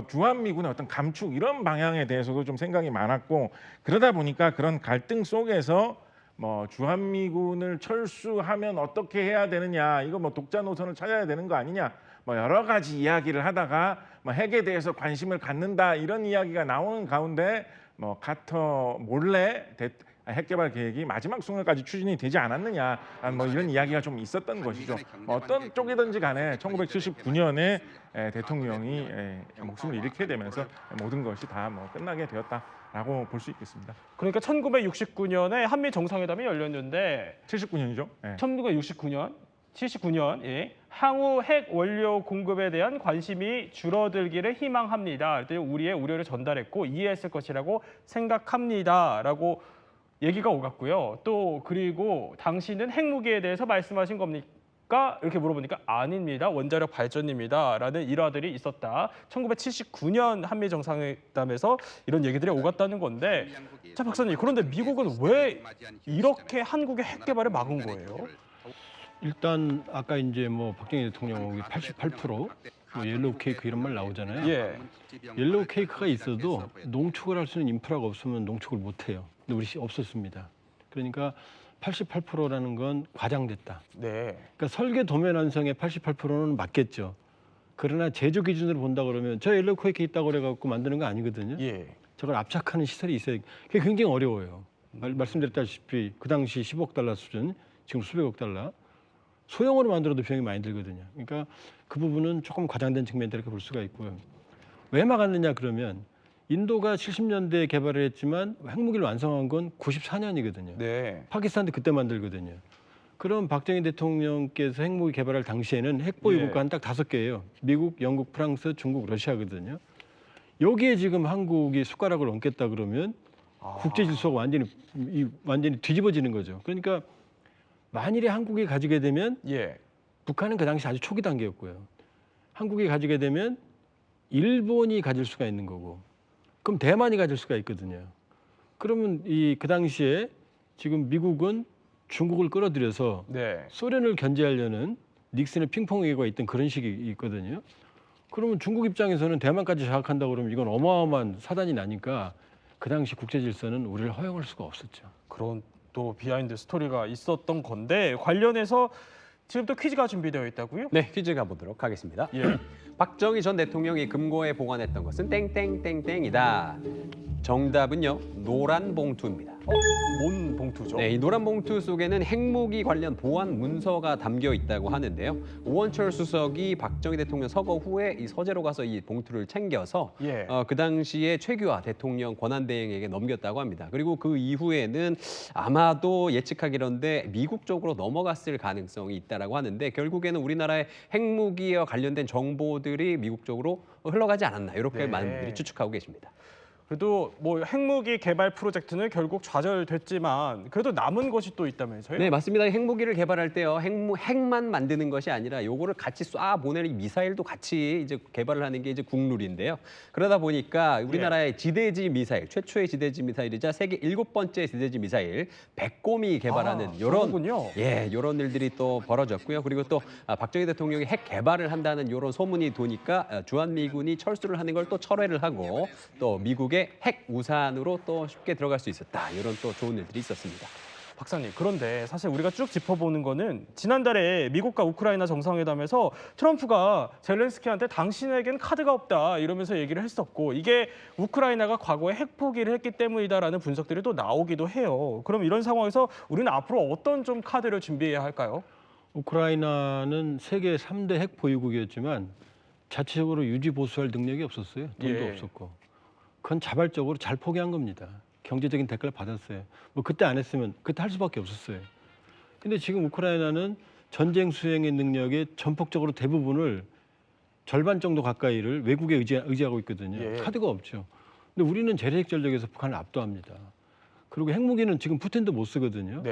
주한미군의 어떤 감축 이런 방향에 대해서도 좀 생각이 많았고, 그러다 보니까 그런 갈등 속에서 뭐 주한미군을 철수하면 어떻게 해야 되느냐, 이거 뭐 독자 노선을 찾아야 되는 거 아니냐, 뭐 여러 가지 이야기를 하다가 뭐 핵에 대해서 관심을 갖는다 이런 이야기가 나오는 가운데 뭐 카터 몰래 핵 개발 계획이 마지막 순간까지 추진이 되지 않았느냐, 뭐 이런 이야기가 좀 있었던 것이죠. 뭐 어떤 쪽이든지 간에 1979년에 대통령이 목숨을 잃게 되면서 모든 것이 다 뭐 끝나게 되었다라고 볼 수 있겠습니다. 그러니까 1969년에 한미 정상회담이 열렸는데 79년이죠. 1969년, 79년 향후 핵 원료 공급에 대한 관심이 줄어들기를 희망합니다. 우리의 우려를 전달했고 이해했을 것이라고 생각합니다라고 얘기가 오갔고요. 또 그리고 당신은 핵무기에 대해서 말씀하신 겁니까? 이렇게 물어보니까 아닙니다. 원자력 발전입니다라는 일화들이 있었다. 1979년 한미 정상회담에서 이런 얘기들이 오갔다는 건데, 자 박사님, 그런데 미국은 왜 이렇게 한국의 핵 개발을 막은 거예요? 일단 아까 이제 뭐 박정희 대통령 88% 뭐 옐로우 케이크 이런 말 나오잖아요. 예. 옐로우 케이크가 있어도 농축을 할 수 있는 인프라가 없으면 농축을 못 해요. 근데 우리 없었습니다. 그러니까 88%라는 건 과장됐다. 네. 그러니까 설계 도면 완성의 88%는 맞겠죠. 그러나 제조 기준으로 본다 그러면 저 옐로우 케이크 있다고 그래갖고 만드는 거 아니거든요. 예. 저걸 압착하는 시설이 있어야, 그게 굉장히 어려워요. 말씀드렸다시피 그 당시 10억 달러 수준, 지금 수백억 달러. 소형으로 만들어도 비용이 많이 들거든요. 그러니까 그 부분은 조금 과장된 측면이다 이렇게 볼 수가 있고요. 왜 막았느냐 그러면 인도가 70년대에 개발을 했지만 핵무기를 완성한 건 94년이거든요. 네. 파키스탄도 그때 만들거든요. 그럼 박정희 대통령께서 핵무기 개발할 당시에는 핵보유 국가 한 딱 5개예요. 미국, 영국, 프랑스, 중국, 러시아거든요. 여기에 지금 한국이 숟가락을 얹겠다 그러면 국제 질서가 완전히 뒤집어지는 거죠. 그러니까 만일에 한국이 가지게 되면 북한은 그 당시 아주 초기 단계였고요. 한국이 가지게 되면 일본이 가질 수가 있는 거고, 그럼 대만이 가질 수가 있거든요. 그러면 그 당시에 지금 미국은 중국을 끌어들여서 소련을 견제하려는 닉슨의 핑퐁 외교가 있던 그런 식이 있거든요. 그러면 중국 입장에서는 대만까지 장악한다고 그러면 이건 어마어마한 사단이 나니까 그 당시 국제 질서는 우리를 허용할 수가 없었죠. 그런 또 비하인드 스토리가 있었던 건데, 관련해서 지금 또 퀴즈가 준비되어 있다고요? 네, 퀴즈 가보도록 하겠습니다. 박정희 전 대통령이 금고에 보관했던 것은 땡땡땡땡이다. 정답은요, 노란 봉투입니다. 뭔 봉투죠? 네, 이 노란 봉투 속에는 핵무기 관련 보안 문서가 담겨 있다고 하는데요. 오원철 수석이 박정희 대통령 서거 후에 이 서재로 가서 이 봉투를 챙겨서 그 당시에 최규하 대통령 권한대행에게 넘겼다고 합니다. 그리고 그 이후에는 아마도 예측하기로는데 미국 쪽으로 넘어갔을 가능성이 있다라고 하는데 결국에는 우리나라의 핵무기와 관련된 정보들이 미국 쪽으로 흘러가지 않았나 이렇게 많은 분들이 추측하고 계십니다. 그래도 뭐 핵무기 개발 프로젝트는 결국 좌절됐지만 그래도 남은 것이 또 있다면서요? 네, 맞습니다. 핵무기를 개발할 때요. 핵만 만드는 것이 아니라 요거를 같이 쏴 보내는 미사일도 같이 이제 개발을 하는 게 이제 국룰인데요. 그러다 보니까 우리나라의 지대지 미사일, 최초의 지대지 미사일이자 세계 7번째 지대지 미사일 백곰이 개발하는 요런 일들이 또 벌어졌고요. 그리고 또 박정희 대통령이 핵 개발을 한다는 요런 소문이 도니까 주한미군이 철수를 하는 걸 또 철회를 하고 또 미국의 핵 우산으로 또 쉽게 들어갈 수 있었다. 이런 또 좋은 일들이 있었습니다. 박사님, 그런데 사실 우리가 쭉 짚어보는 거는 지난달에 미국과 우크라이나 정상회담에서 트럼프가 젤렌스키한테 당신에겐 카드가 없다 이러면서 얘기를 했었고 이게 우크라이나가 과거에 핵 포기를 했기 때문이다라는 분석들이 또 나오기도 해요. 그럼 이런 상황에서 우리는 앞으로 어떤 좀 카드를 준비해야 할까요? 우크라이나는 세계 3대 핵 보유국이었지만 자체적으로 유지 보수할 능력이 없었어요. 돈도 없었고. 그건 자발적으로 잘 포기한 겁니다. 경제적인 대가를 받았어요. 뭐 그때 안 했으면 그때 할 수밖에 없었어요. 근데 지금 우크라이나는 전쟁 수행의 능력의 전폭적으로 대부분을 절반 정도 가까이를 외국에 의지하고 있거든요. 카드가 없죠. 근데 우리는 재래식 전력에서 북한을 압도합니다. 그리고 핵무기는 지금 푸틴도 못 쓰거든요.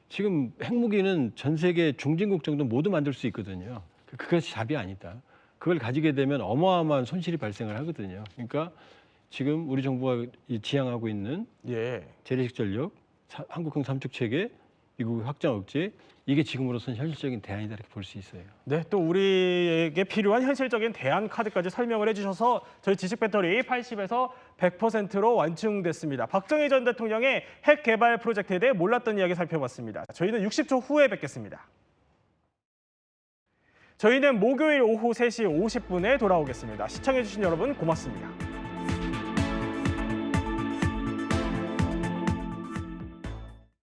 지금 핵무기는 전 세계 중진국 정도 모두 만들 수 있거든요. 그것이 답이 아니다. 그걸 가지게 되면 어마어마한 손실이 발생을 하거든요. 그러니까 지금 우리 정부가 지향하고 있는 재래식 전력, 한국형 삼축 체계, 미국 확장 억제 이게 지금으로서는 현실적인 대안이다 이렇게 볼 수 있어요. 네, 또 우리에게 필요한 현실적인 대안 카드까지 설명을 해주셔서 저희 지식 배터리 80에서 100%로 완충됐습니다. 박정희 전 대통령의 핵 개발 프로젝트에 대해 몰랐던 이야기 살펴봤습니다. 저희는 60초 후에 뵙겠습니다. 저희는 목요일 오후 3시 50분에 돌아오겠습니다. 시청해주신 여러분 고맙습니다.